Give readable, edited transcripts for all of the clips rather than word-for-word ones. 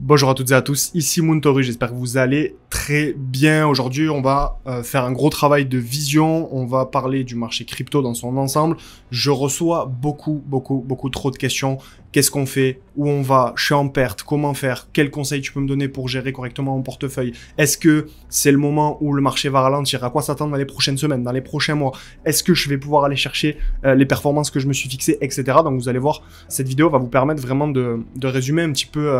Bonjour à toutes et à tous, ici Mountoru, j'espère que vous allez très bien. Aujourd'hui, on va faire un gros travail de vision, on va parler du marché crypto dans son ensemble. Je reçois beaucoup trop de questions. Qu'est-ce qu'on fait? Où on va? Je suis en perte, comment faire? Quels conseils tu peux me donner pour gérer correctement mon portefeuille? Est-ce que c'est le moment où le marché va ralentir? À quoi s'attendre dans les prochaines semaines, dans les prochains mois? Est-ce que je vais pouvoir aller chercher les performances que je me suis fixées, etc. Donc vous allez voir, cette vidéo va vous permettre vraiment de résumer un petit peu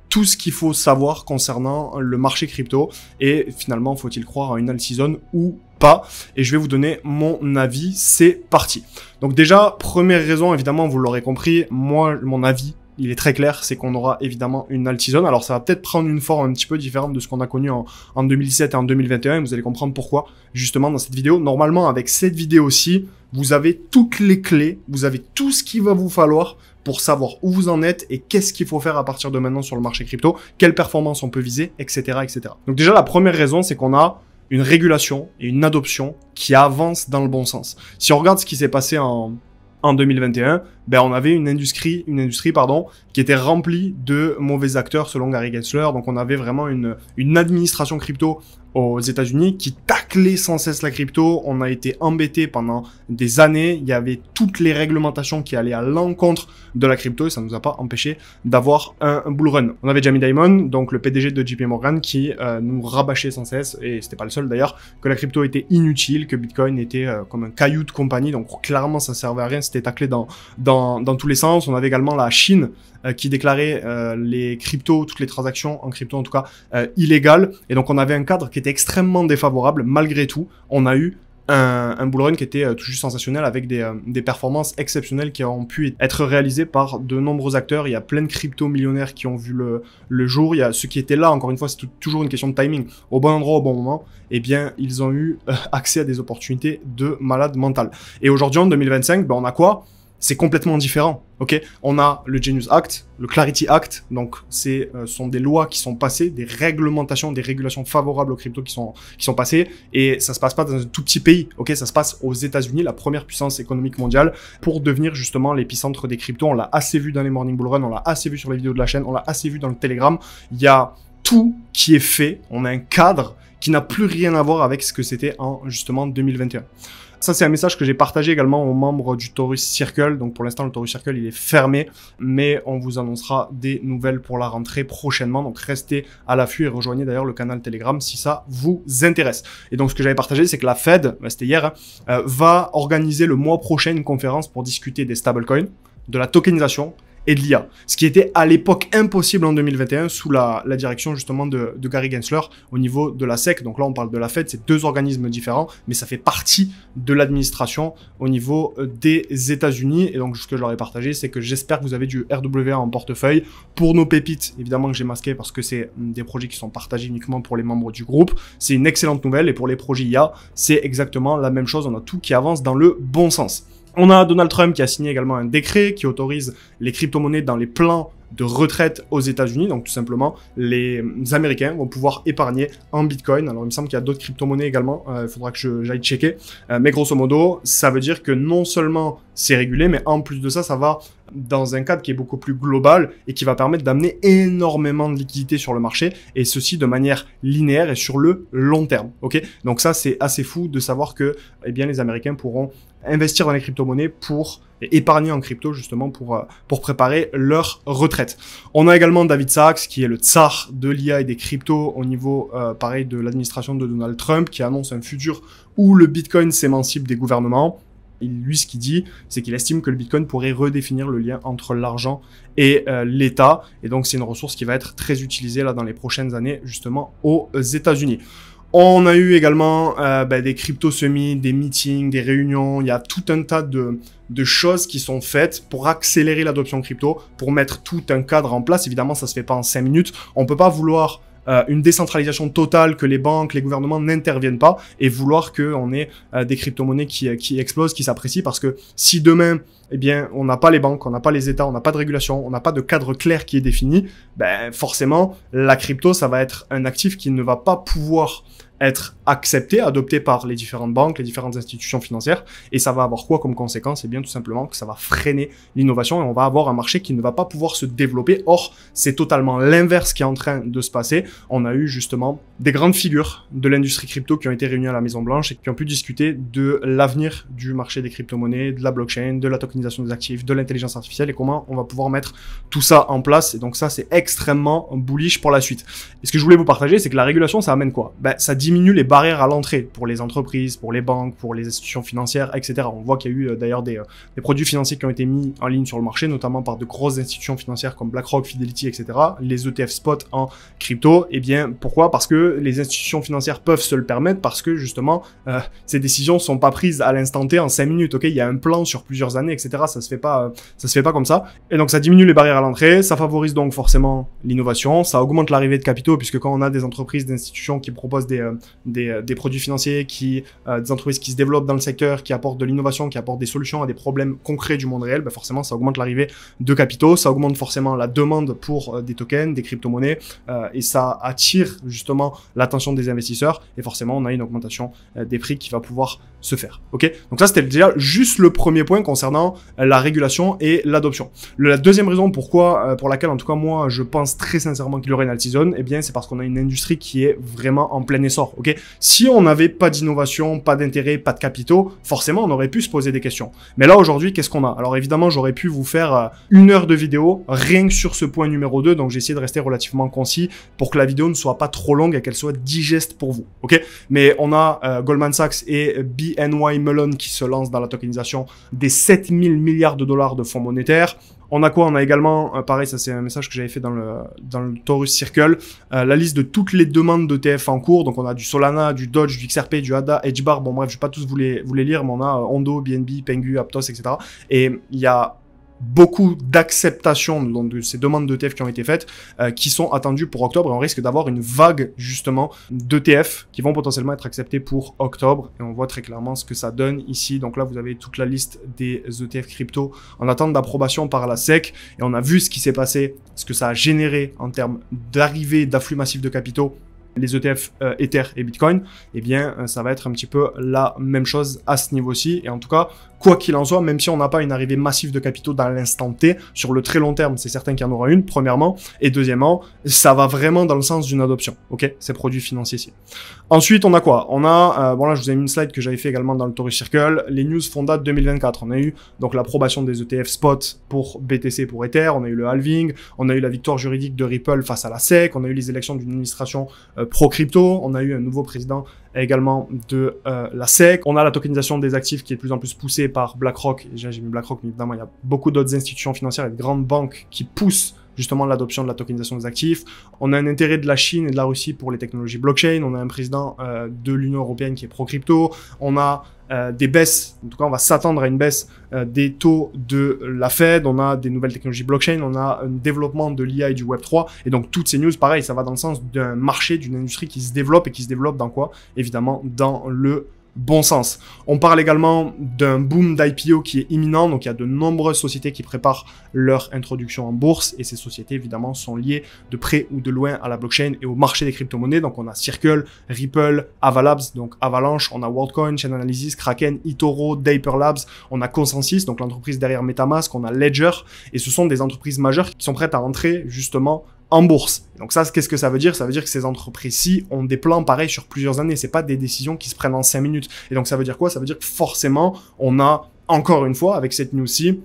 tout ce qu'il faut savoir concernant le marché crypto et finalement, faut-il croire à une alt-season ou pas? Et je vais vous donner mon avis, c'est parti. Donc déjà, première raison, évidemment, vous l'aurez compris, moi, mon avis, il est très clair, c'est qu'on aura évidemment une alt-season. Alors ça va peut-être prendre une forme un petit peu différente de ce qu'on a connu en 2017 et en 2021, et vous allez comprendre pourquoi, justement, dans cette vidéo. Normalement, avec cette vidéo-ci, vous avez toutes les clés, vous avez tout ce qu'il va vous falloir pour savoir où vous en êtes et qu'est-ce qu'il faut faire à partir de maintenant sur le marché crypto, quelle performance on peut viser, etc., etc. Donc déjà, la première raison, c'est qu'on a une régulation et une adoption qui avance dans le bon sens. Si on regarde ce qui s'est passé en 2021, on avait une industrie qui était remplie de mauvais acteurs selon Gary Gensler. Donc on avait vraiment une administration crypto aux États-Unis qui taclait sans cesse la crypto. On a été embêté pendant des années. Il y avait toutes les réglementations qui allaient à l'encontre de la crypto et ça ne nous a pas empêché d'avoir un bull run. On avait Jamie Dimon, donc le PDG de JP Morgan, qui nous rabâchait sans cesse, et c'était pas le seul d'ailleurs, que la crypto était inutile, que Bitcoin était comme un caillou de compagnie. Donc clairement ça servait à rien, c'était taclé dans tous les sens. On avait également la Chine qui déclarait les cryptos, toutes les transactions en crypto en tout cas, illégales. Et donc on avait un cadre qui était extrêmement défavorable. Malgré tout, on a eu un bull run qui était tout juste sensationnel avec des performances exceptionnelles qui ont pu être réalisées par de nombreux acteurs. Il y a plein de crypto millionnaires qui ont vu le jour. Il y a ceux qui étaient là, encore une fois, c'est toujours une question de timing. Au bon endroit, au bon moment, eh bien, ils ont eu accès à des opportunités de malade mental. Et aujourd'hui, en 2025, on a quoi? C'est complètement différent, ok? On a le Genius Act, le Clarity Act, donc sont des lois qui sont passées, des réglementations, des régulations favorables aux cryptos qui sont passées, et ça se passe pas dans un tout petit pays, ok? Ça se passe aux États-Unis, la première puissance économique mondiale, pour devenir justement l'épicentre des cryptos. On l'a assez vu dans les Morning Bull Run, on l'a assez vu sur les vidéos de la chaîne, on l'a assez vu dans le Telegram. Il y a tout qui est fait, on a un cadre qui n'a plus rien à voir avec ce que c'était en justement 2021. Ça, c'est un message que j'ai partagé également aux membres du Taurus Circle. Donc, pour l'instant, le Taurus Circle, il est fermé, mais on vous annoncera des nouvelles pour la rentrée prochainement. Donc, restez à l'affût et rejoignez d'ailleurs le canal Telegram si ça vous intéresse. Et donc, ce que j'avais partagé, c'est que la Fed, c'était hier, va organiser le mois prochain une conférence pour discuter des stablecoins, de la tokenisation et de l'IA. Ce qui était à l'époque impossible en 2021 sous la direction justement de Gary Gensler au niveau de la SEC. Donc là, on parle de la Fed, c'est deux organismes différents, mais ça fait partie de l'administration au niveau des États-Unis. Et donc, ce que je leur ai partagé, c'est que j'espère que vous avez du RWA en portefeuille. Pour nos pépites, évidemment que j'ai masqué parce que c'est des projets qui sont partagés uniquement pour les membres du groupe. C'est une excellente nouvelle. Et pour les projets IA, c'est exactement la même chose. On a tout qui avance dans le bon sens. On a Donald Trump qui a signé également un décret qui autorise les crypto-monnaies dans les plans de retraite aux États-Unis. Donc tout simplement, les Américains vont pouvoir épargner en Bitcoin. Alors il me semble qu'il y a d'autres crypto-monnaies également, il faudra que j'aille checker. Mais grosso modo, ça veut dire que non seulement c'est régulé, mais en plus de ça, ça va dans un cadre qui est beaucoup plus global et qui va permettre d'amener énormément de liquidités sur le marché, et ceci de manière linéaire et sur le long terme. Ok, donc ça c'est assez fou de savoir que les Américains pourront investir dans les crypto-monnaies pour épargner en crypto justement pour préparer leur retraite. On a également David Sachs qui est le tsar de l'IA et des cryptos au niveau pareil de l'administration de Donald Trump, qui annonce un futur où le Bitcoin s'émancipe des gouvernements. Lui, ce qu'il dit, c'est qu'il estime que le Bitcoin pourrait redéfinir le lien entre l'argent et l'État. Et donc, c'est une ressource qui va être très utilisée là dans les prochaines années, justement, aux États-Unis. On a eu également des crypto-semis, des meetings, des réunions. Il y a tout un tas de choses qui sont faites pour accélérer l'adoption crypto, pour mettre tout un cadre en place. Évidemment, ça se fait pas en 5 minutes. On peut pas vouloir une décentralisation totale, que les banques, les gouvernements n'interviennent pas, et vouloir qu'on ait des crypto-monnaies qui explosent, qui s'apprécient, parce que si demain, on n'a pas les banques, on n'a pas les États, on n'a pas de régulation, on n'a pas de cadre clair qui est défini, forcément, la crypto, ça va être un actif qui ne va pas pouvoir être accepté, adopté par les différentes banques, les différentes institutions financières, et ça va avoir quoi comme conséquence? Eh bien, tout simplement que ça va freiner l'innovation et on va avoir un marché qui ne va pas pouvoir se développer. Or, c'est totalement l'inverse qui est en train de se passer. On a eu justement des grandes figures de l'industrie crypto qui ont été réunies à la Maison Blanche et qui ont pu discuter de l'avenir du marché des crypto-monnaies, de la blockchain, de la tokenisation des actifs, de l'intelligence artificielle et comment on va pouvoir mettre tout ça en place. Et donc ça, c'est extrêmement bullish pour la suite. Et ce que je voulais vous partager, c'est que la régulation, ça amène quoi? Ben, ça diminue les barrières à l'entrée pour les entreprises, pour les banques, pour les institutions financières, etc. On voit qu'il y a eu d'ailleurs des produits financiers qui ont été mis en ligne sur le marché, notamment par de grosses institutions financières comme BlackRock, Fidelity, etc. Les ETF spot en crypto. Eh bien, pourquoi? Parce que les institutions financières peuvent se le permettre, parce que justement, ces décisions sont pas prises à l'instant T en 5 minutes. Ok, il y a un plan sur plusieurs années, etc. Ça se fait pas comme ça. Et donc, ça diminue les barrières à l'entrée, ça favorise donc forcément l'innovation, ça augmente l'arrivée de capitaux, puisque quand on a des entreprises, d'institutions qui proposent des produits financiers, des entreprises qui se développent dans le secteur, qui apportent de l'innovation, qui apportent des solutions à des problèmes concrets du monde réel, ben forcément ça augmente l'arrivée de capitaux, ça augmente forcément la demande pour des tokens, des crypto-monnaies, et ça attire justement l'attention des investisseurs, et forcément on a une augmentation des prix qui va pouvoir se faire. Ok, donc ça c'était déjà juste le premier point concernant la régulation et l'adoption. La deuxième raison pour laquelle en tout cas moi je pense très sincèrement qu'il y aurait une alt-season, eh bien c'est parce qu'on a une industrie qui est vraiment en plein essor. Ok, si on n'avait pas d'innovation, pas d'intérêt, pas de capitaux, forcément on aurait pu se poser des questions. Mais là aujourd'hui qu'est-ce qu'on a? Alors évidemment j'aurais pu vous faire 1 heure de vidéo rien que sur ce point numéro 2, donc j'ai essayé de rester relativement concis pour que la vidéo ne soit pas trop longue et qu'elle soit digeste pour vous. Ok, mais on a Goldman Sachs et BNY Mellon qui se lancent dans la tokenisation des 7000 milliards de dollars de fonds monétaires. On a quoi? On a également, pareil, ça c'est un message que j'avais fait dans le Taurus Circle, la liste de toutes les demandes d'ETF en cours. Donc on a du Solana, du Doge, du XRP, du ADA, HBAR. Bon bref, je vais pas tous vous les lire, mais on a Ondo, BNB, Pengu, Aptos, etc. Et il y a beaucoup d'acceptation de ces demandes d'ETF qui ont été faites, qui sont attendues pour octobre, et on risque d'avoir une vague justement d'ETF qui vont potentiellement être acceptés pour octobre, et on voit très clairement ce que ça donne ici. Donc là vous avez toute la liste des ETF crypto en attente d'approbation par la SEC, et on a vu ce qui s'est passé, ce que ça a généré en termes d'arrivée d'afflux massifs de capitaux, les ETF Ether et Bitcoin. Eh bien ça va être un petit peu la même chose à ce niveau-ci, et en tout cas quoi qu'il en soit, même si on n'a pas une arrivée massive de capitaux dans l'instant T, sur le très long terme, c'est certain qu'il y en aura une, premièrement, et deuxièmement, ça va vraiment dans le sens d'une adoption, ok, ces produits financiers-ci. Ensuite, on a quoi? On a, bon là, je vous ai mis une slide que j'avais fait également dans le Taurus Circle, les news font date 2024. On a eu donc l'approbation des ETF spot pour BTC, pour Ether, on a eu le halving, on a eu la victoire juridique de Ripple face à la SEC, on a eu les élections d'une administration pro-crypto, on a eu un nouveau président également de la SEC, on a la tokenisation des actifs qui est de plus en plus poussée par BlackRock. Déjà j'ai mis BlackRock, mais évidemment il y a beaucoup d'autres institutions financières et de grandes banques qui poussent justement l'adoption de la tokenisation des actifs. On a un intérêt de la Chine et de la Russie pour les technologies blockchain. On a un président de l'Union européenne qui est pro-crypto. On a des baisses, en tout cas on va s'attendre à une baisse des taux de la Fed. On a des nouvelles technologies blockchain. On a un développement de l'IA et du Web3. Et donc toutes ces news, pareil, ça va dans le sens d'un marché, d'une industrie qui se développe, et qui se développe dans quoi? Évidemment dans le bon sens. On parle également d'un boom d'IPO qui est imminent, donc il y a de nombreuses sociétés qui préparent leur introduction en bourse, et ces sociétés évidemment sont liées de près ou de loin à la blockchain et au marché des crypto-monnaies. Donc on a Circle, Ripple, Avalabs, donc Avalanche, on a WorldCoin, Chainalysis, Kraken, eToro, Dapper Labs, on a Consensus, donc l'entreprise derrière MetaMask, on a Ledger, et ce sont des entreprises majeures qui sont prêtes à entrer justement en bourse. Donc ça, qu'est-ce que ça veut dire? Ça veut dire que ces entreprises-ci ont des plans pareils sur plusieurs années. C'est pas des décisions qui se prennent en 5 minutes. Et donc ça veut dire quoi? Ça veut dire que forcément, on a, encore une fois, avec cette news-ci,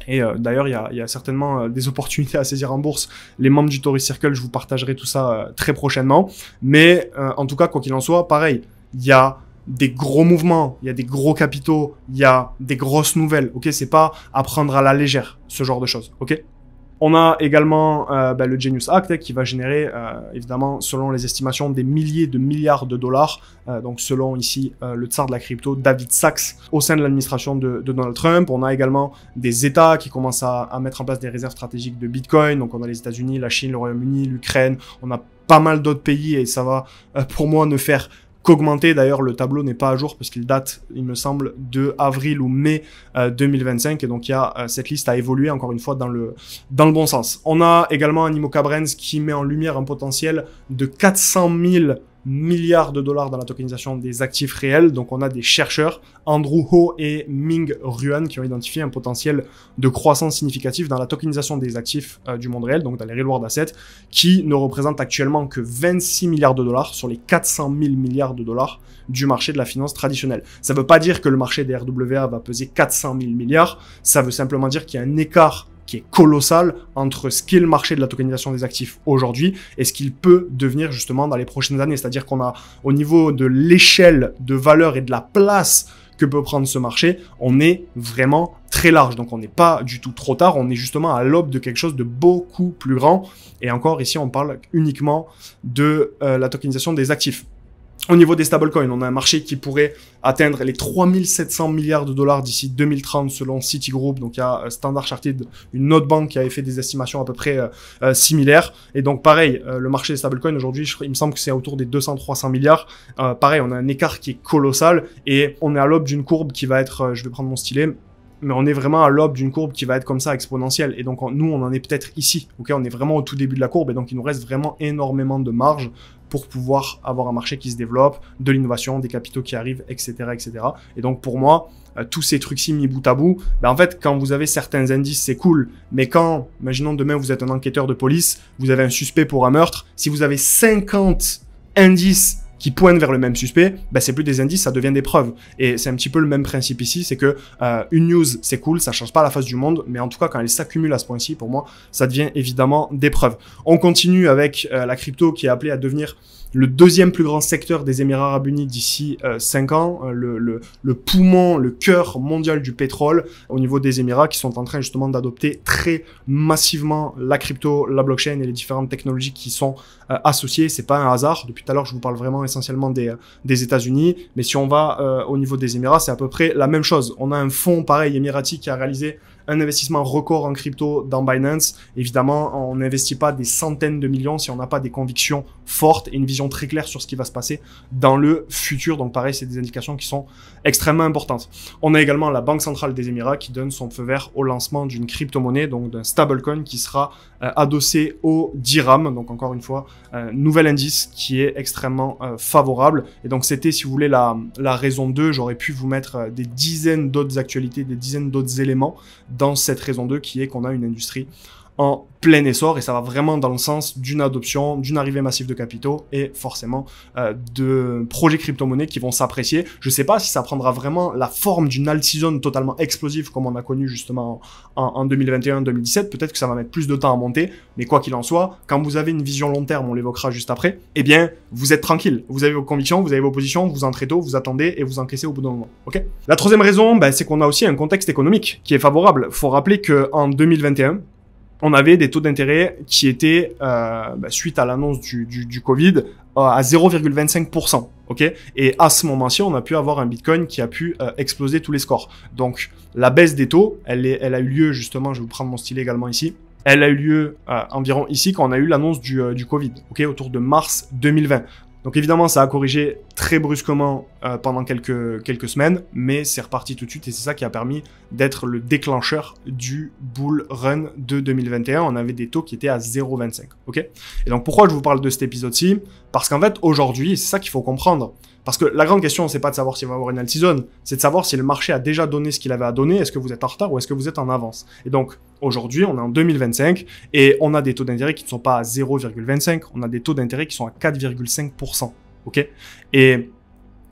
et d'ailleurs, il y a certainement des opportunités à saisir en bourse. Les membres du Taurus Circle, je vous partagerai tout ça très prochainement. Mais en tout cas, quoi qu'il en soit, pareil, il y a des gros mouvements, il y a des gros capitaux, il y a des grosses nouvelles. Ok, c'est pas à prendre à la légère, ce genre de choses. Ok. On a également le Genius Act qui va générer, évidemment, selon les estimations, des milliers de milliards de dollars. Donc selon ici le tsar de la crypto, David Sachs, au sein de l'administration de Donald Trump. On a également des États qui commencent à mettre en place des réserves stratégiques de Bitcoin. Donc on a les États-Unis, la Chine, le Royaume-Uni, l'Ukraine. On a pas mal d'autres pays, et ça va pour moi ne faire qu'augmenter. D'ailleurs, le tableau n'est pas à jour parce qu'il date, il me semble, de avril ou mai 2025. Et donc, il y a cette liste à évoluer, encore une fois, dans le bon sens. On a également Animoca Brands qui met en lumière un potentiel de 400 000 milliards de dollars dans la tokenisation des actifs réels. Donc on a des chercheurs, Andrew Ho et Ming Ruan, qui ont identifié un potentiel de croissance significatif dans la tokenisation des actifs du monde réel, donc dans les real world assets, qui ne représentent actuellement que 26 milliards de dollars sur les 400 000 milliards de dollars du marché de la finance traditionnelle. Ça ne veut pas dire que le marché des RWA va peser 400 000 milliards, ça veut simplement dire qu'il y a un écart qui est colossal entre ce qu'est le marché de la tokenisation des actifs aujourd'hui et ce qu'il peut devenir justement dans les prochaines années. C'est-à-dire qu'on a, au niveau de l'échelle de valeur et de la place que peut prendre ce marché, on est vraiment très large. Donc on n'est pas du tout trop tard, on est justement à l'aube de quelque chose de beaucoup plus grand. Et encore ici, on parle uniquement de la tokenisation des actifs. Au niveau des stablecoins, on a un marché qui pourrait atteindre les 3700 milliards de dollars d'ici 2030 selon Citigroup. Donc il y a Standard Chartered, une autre banque qui avait fait des estimations à peu près similaires. Et donc pareil, le marché des stablecoins aujourd'hui, il me semble que c'est autour des 200-300 milliards. Pareil, on a un écart qui est colossal et on est à l'aube d'une courbe qui va être, je vais prendre mon stylet, mais on est vraiment à l'aube d'une courbe qui va être comme ça, exponentielle. Et donc, nous, on en est peut-être ici. Ok, on est vraiment au tout début de la courbe. Et donc, il nous reste vraiment énormément de marge pour pouvoir avoir un marché qui se développe, de l'innovation, des capitaux qui arrivent, etc., etc. Et donc, pour moi, tous ces trucs-ci mis bout à bout, ben, en fait, quand vous avez certains indices, c'est cool. Mais quand, imaginons demain, vous êtes un enquêteur de police, vous avez un suspect pour un meurtre, si vous avez 50 indices qui pointent vers le même suspect, ben c'est plus des indices, ça devient des preuves. Et c'est un petit peu le même principe ici, c'est que une news, c'est cool, ça change pas la face du monde, mais en tout cas, quand elle s'accumule à ce point-ci, pour moi, ça devient évidemment des preuves. On continue avec la crypto qui est appelée à devenir le deuxième plus grand secteur des Émirats Arabes Unis d'ici 5 ans, le poumon, le cœur mondial du pétrole au niveau des Émirats qui sont en train justement d'adopter très massivement la crypto, la blockchain et les différentes technologies qui sont associées. C'est pas un hasard. Depuis tout à l'heure, je vous parle vraiment essentiellement des États-Unis, mais si on va au niveau des Émirats, c'est à peu près la même chose. On a un fonds pareil émirati qui a réalisé un investissement record en crypto dans Binance. Évidemment, on n'investit pas des centaines de millions si on n'a pas des convictions fortes et une vision très claire sur ce qui va se passer dans le futur. Donc pareil, c'est des indications qui sont extrêmement importantes. On a également la Banque centrale des Émirats qui donne son feu vert au lancement d'une crypto-monnaie, donc d'un stablecoin qui sera adossé au dirham. Donc encore une fois, nouvel indice qui est extrêmement favorable. Et donc c'était, si vous voulez, la raison 2. J'aurais pu vous mettre des dizaines d'autres actualités, des dizaines d'autres éléments dans cette raison 2 qui est qu'on a une industrie en plein essor et ça va vraiment dans le sens d'une adoption, d'une arrivée massive de capitaux et forcément de projets crypto-monnaies qui vont s'apprécier. Je sais pas si ça prendra vraiment la forme d'une alt-season totalement explosive comme on a connu justement en 2021-2017. Peut-être que ça va mettre plus de temps à monter, mais quoi qu'il en soit, quand vous avez une vision long terme, on l'évoquera juste après, eh bien, vous êtes tranquille. Vous avez vos convictions, vous avez vos positions, vous entrez tôt, vous attendez et vous encaissez au bout d'un moment. Ok ? La troisième raison, c'est qu'on a aussi un contexte économique qui est favorable. Faut rappeler que en 2021, on avait des taux d'intérêt qui étaient, suite à l'annonce du Covid, à 0,25%. Ok ? Et à ce moment-ci, on a pu avoir un Bitcoin qui a pu exploser tous les scores. Donc, la baisse des taux, elle a eu lieu justement, je vais vous prendre mon stylet également ici, elle a eu lieu environ ici quand on a eu l'annonce du Covid, ok, autour de mars 2020. Donc évidemment, ça a corrigé très brusquement pendant quelques semaines, mais c'est reparti tout de suite et c'est ça qui a permis d'être le déclencheur du bull run de 2021. On avait des taux qui étaient à 0,25, ok ? Et donc pourquoi je vous parle de cet épisode-ci ? Parce qu'en fait, aujourd'hui, c'est ça qu'il faut comprendre. Parce que la grande question, c'est pas de savoir s'il va y avoir une alt season, c'est de savoir si le marché a déjà donné ce qu'il avait à donner, est-ce que vous êtes en retard ou est-ce que vous êtes en avance. Et donc, aujourd'hui, on est en 2025 et on a des taux d'intérêt qui ne sont pas à 0,25, on a des taux d'intérêt qui sont à 4,5%. Ok ? Et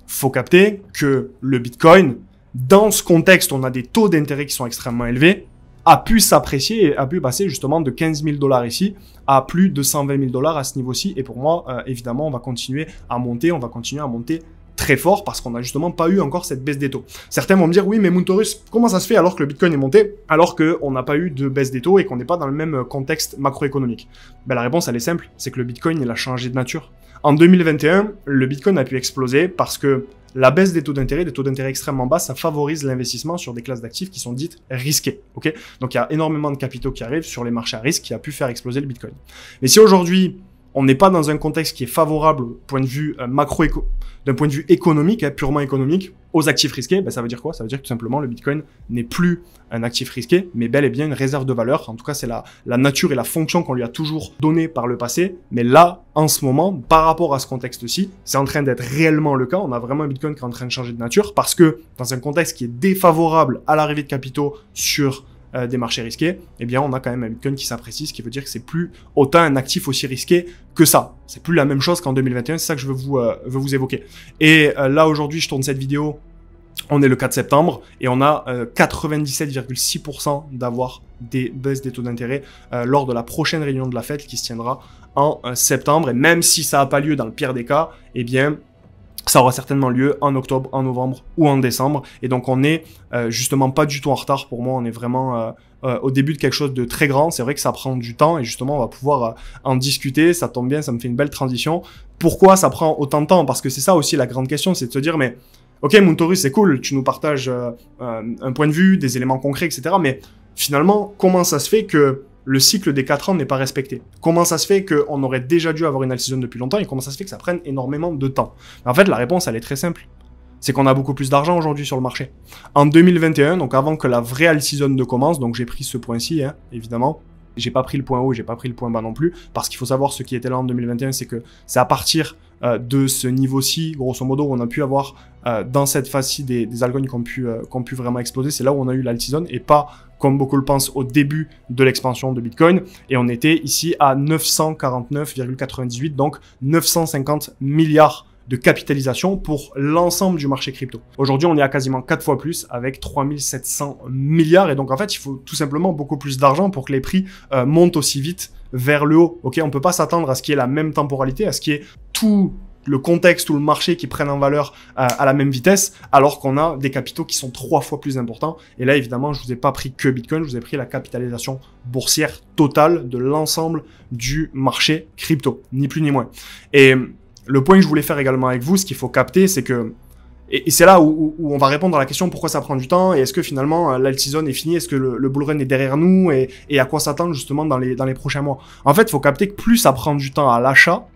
faut capter que le Bitcoin, dans ce contexte, on a des taux d'intérêt qui sont extrêmement élevés, a pu s'apprécier et a pu passer justement de 15 000 $ ici à plus de 120 000 $ à ce niveau-ci. Et pour moi, évidemment, on va continuer à monter très fort parce qu'on n'a justement pas eu encore cette baisse des taux. Certains vont me dire, oui, mais Mountorus, comment ça se fait alors que le Bitcoin est monté, alors qu'on n'a pas eu de baisse des taux et qu'on n'est pas dans le même contexte macroéconomique? La réponse, elle est simple, c'est que le Bitcoin, il a changé de nature. En 2021, le Bitcoin a pu exploser parce que la baisse des taux d'intérêt extrêmement bas, ça favorise l'investissement sur des classes d'actifs qui sont dites risquées. Ok ? Donc il y a énormément de capitaux qui arrivent sur les marchés à risque qui a pu faire exploser le Bitcoin. Mais si aujourd'hui, on n'est pas dans un contexte qui est favorable point de vue d'un point de vue économique, purement économique, aux actifs risqués. Ben, ça veut dire quoi? Ça veut dire que tout simplement le Bitcoin n'est plus un actif risqué, mais bel et bien une réserve de valeur. En tout cas, c'est la nature et la fonction qu'on lui a toujours donnée par le passé. Mais là, en ce moment, par rapport à ce contexte-ci, c'est en train d'être réellement le cas. On a vraiment un Bitcoin qui est en train de changer de nature parce que dans un contexte qui est défavorable à l'arrivée de capitaux sur des marchés risqués, eh bien, on a quand même un Bitcoin qui s'apprécie, ce qui veut dire que c'est plus autant un actif aussi risqué que ça. C'est plus la même chose qu'en 2021, c'est ça que je veux vous évoquer. Et là, aujourd'hui, je tourne cette vidéo, on est le 4 septembre, et on a 97,6% d'avoir des baisses des taux d'intérêt lors de la prochaine réunion de la Fed qui se tiendra en septembre. Et même si ça n'a pas lieu dans le pire des cas, eh bien, ça aura certainement lieu en octobre, en novembre ou en décembre. Et donc, on est justement pas du tout en retard. Pour moi, on est vraiment au début de quelque chose de très grand. C'est vrai que ça prend du temps et justement, on va pouvoir en discuter. Ça tombe bien, ça me fait une belle transition. Pourquoi ça prend autant de temps? Parce que c'est ça aussi la grande question, c'est de se dire, mais ok, Mountaurus, c'est cool, tu nous partages un point de vue, des éléments concrets, etc. Mais finalement, comment ça se fait que le cycle des 4 ans n'est pas respecté? Comment ça se fait qu'on aurait déjà dû avoir une all-season depuis longtemps et comment ça se fait que ça prenne énormément de temps? En fait, la réponse, elle est très simple. C'est qu'on a beaucoup plus d'argent aujourd'hui sur le marché. En 2021, donc avant que la vraie all-season ne commence, donc j'ai pris ce point-ci, hein, évidemment, j'ai pas pris le point haut, j'ai pas pris le point bas non plus, parce qu'il faut savoir ce qui était là en 2021, c'est que c'est à partir de ce niveau-ci, grosso modo, où on a pu avoir dans cette phase-ci des altcoins qui ont pu vraiment exploser. C'est là où on a eu l'alt-season et pas, comme beaucoup le pensent, au début de l'expansion de Bitcoin. Et on était ici à 949,98, donc 950 milliards de capitalisation pour l'ensemble du marché crypto. Aujourd'hui, on est à quasiment 4 fois plus avec 3700 milliards. Et donc, en fait, il faut tout simplement beaucoup plus d'argent pour que les prix montent aussi vite vers le haut. Ok, on peut pas s'attendre à ce qu'il y ait la même temporalité, à ce qu'il y ait tout le contexte ou le marché qui prennent en valeur à la même vitesse, alors qu'on a des capitaux qui sont 3 fois plus importants. Et là, évidemment, je vous ai pas pris que Bitcoin, je vous ai pris la capitalisation boursière totale de l'ensemble du marché crypto, ni plus ni moins. Et le point que je voulais faire également avec vous, ce qu'il faut capter, c'est que, et c'est là où on va répondre à la question pourquoi ça prend du temps, et est-ce que finalement l'alt-season est fini, est-ce que le bull run est derrière nous, et à quoi s'attendre justement dans les prochains mois. En fait, il faut capter que plus ça prend du temps à l'achat,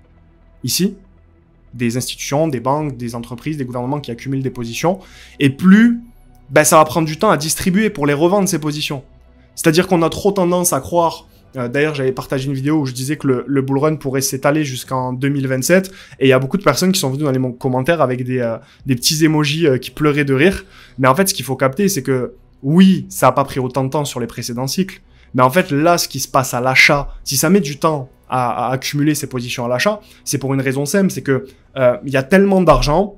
ici, des institutions, des banques, des entreprises, des gouvernements qui accumulent des positions, et plus ça va prendre du temps à distribuer pour les revendre ces positions. C'est-à-dire qu'on a trop tendance à croire. D'ailleurs, j'avais partagé une vidéo où je disais que le bull run pourrait s'étaler jusqu'en 2027 et il y a beaucoup de personnes qui sont venues dans les commentaires avec des petits emojis qui pleuraient de rire. Mais en fait, ce qu'il faut capter, c'est que oui, ça n'a pas pris autant de temps sur les précédents cycles, mais en fait, là, ce qui se passe à l'achat, si ça met du temps à accumuler ces positions à l'achat, c'est pour une raison simple, c'est que il y a tellement d'argent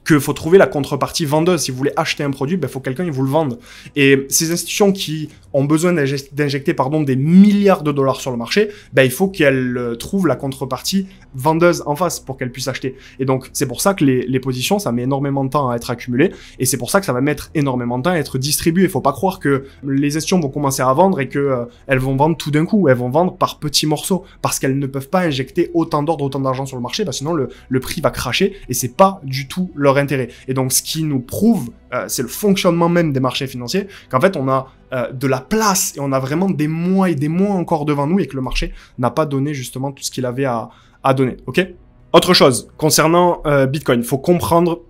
qu'il faut trouver la contrepartie vendeuse. Si vous voulez acheter un produit, il faut que quelqu'un vous le vende. Et ces institutions qui ont besoin d'injecter des milliards de dollars sur le marché, il faut qu'elles trouvent la contrepartie vendeuse en face pour qu'elles puissent acheter. Et donc, c'est pour ça que les positions, ça met énormément de temps à être accumulé. Et c'est pour ça que ça va mettre énormément de temps à être distribué. Il faut pas croire que les institutions vont commencer à vendre et que elles vont vendre tout d'un coup. Elles vont vendre par petits morceaux parce qu'elles ne peuvent pas injecter autant d'ordre, autant d'argent sur le marché, sinon le prix va cracher et c'est pas du tout leur intérêt. Et donc, ce qui nous prouve, c'est le fonctionnement même des marchés financiers, qu'en fait, on a de la place et on a vraiment des mois et des mois encore devant nous et que le marché n'a pas donné justement tout ce qu'il avait à donner. Ok. Autre chose concernant Bitcoin, il faut comprendre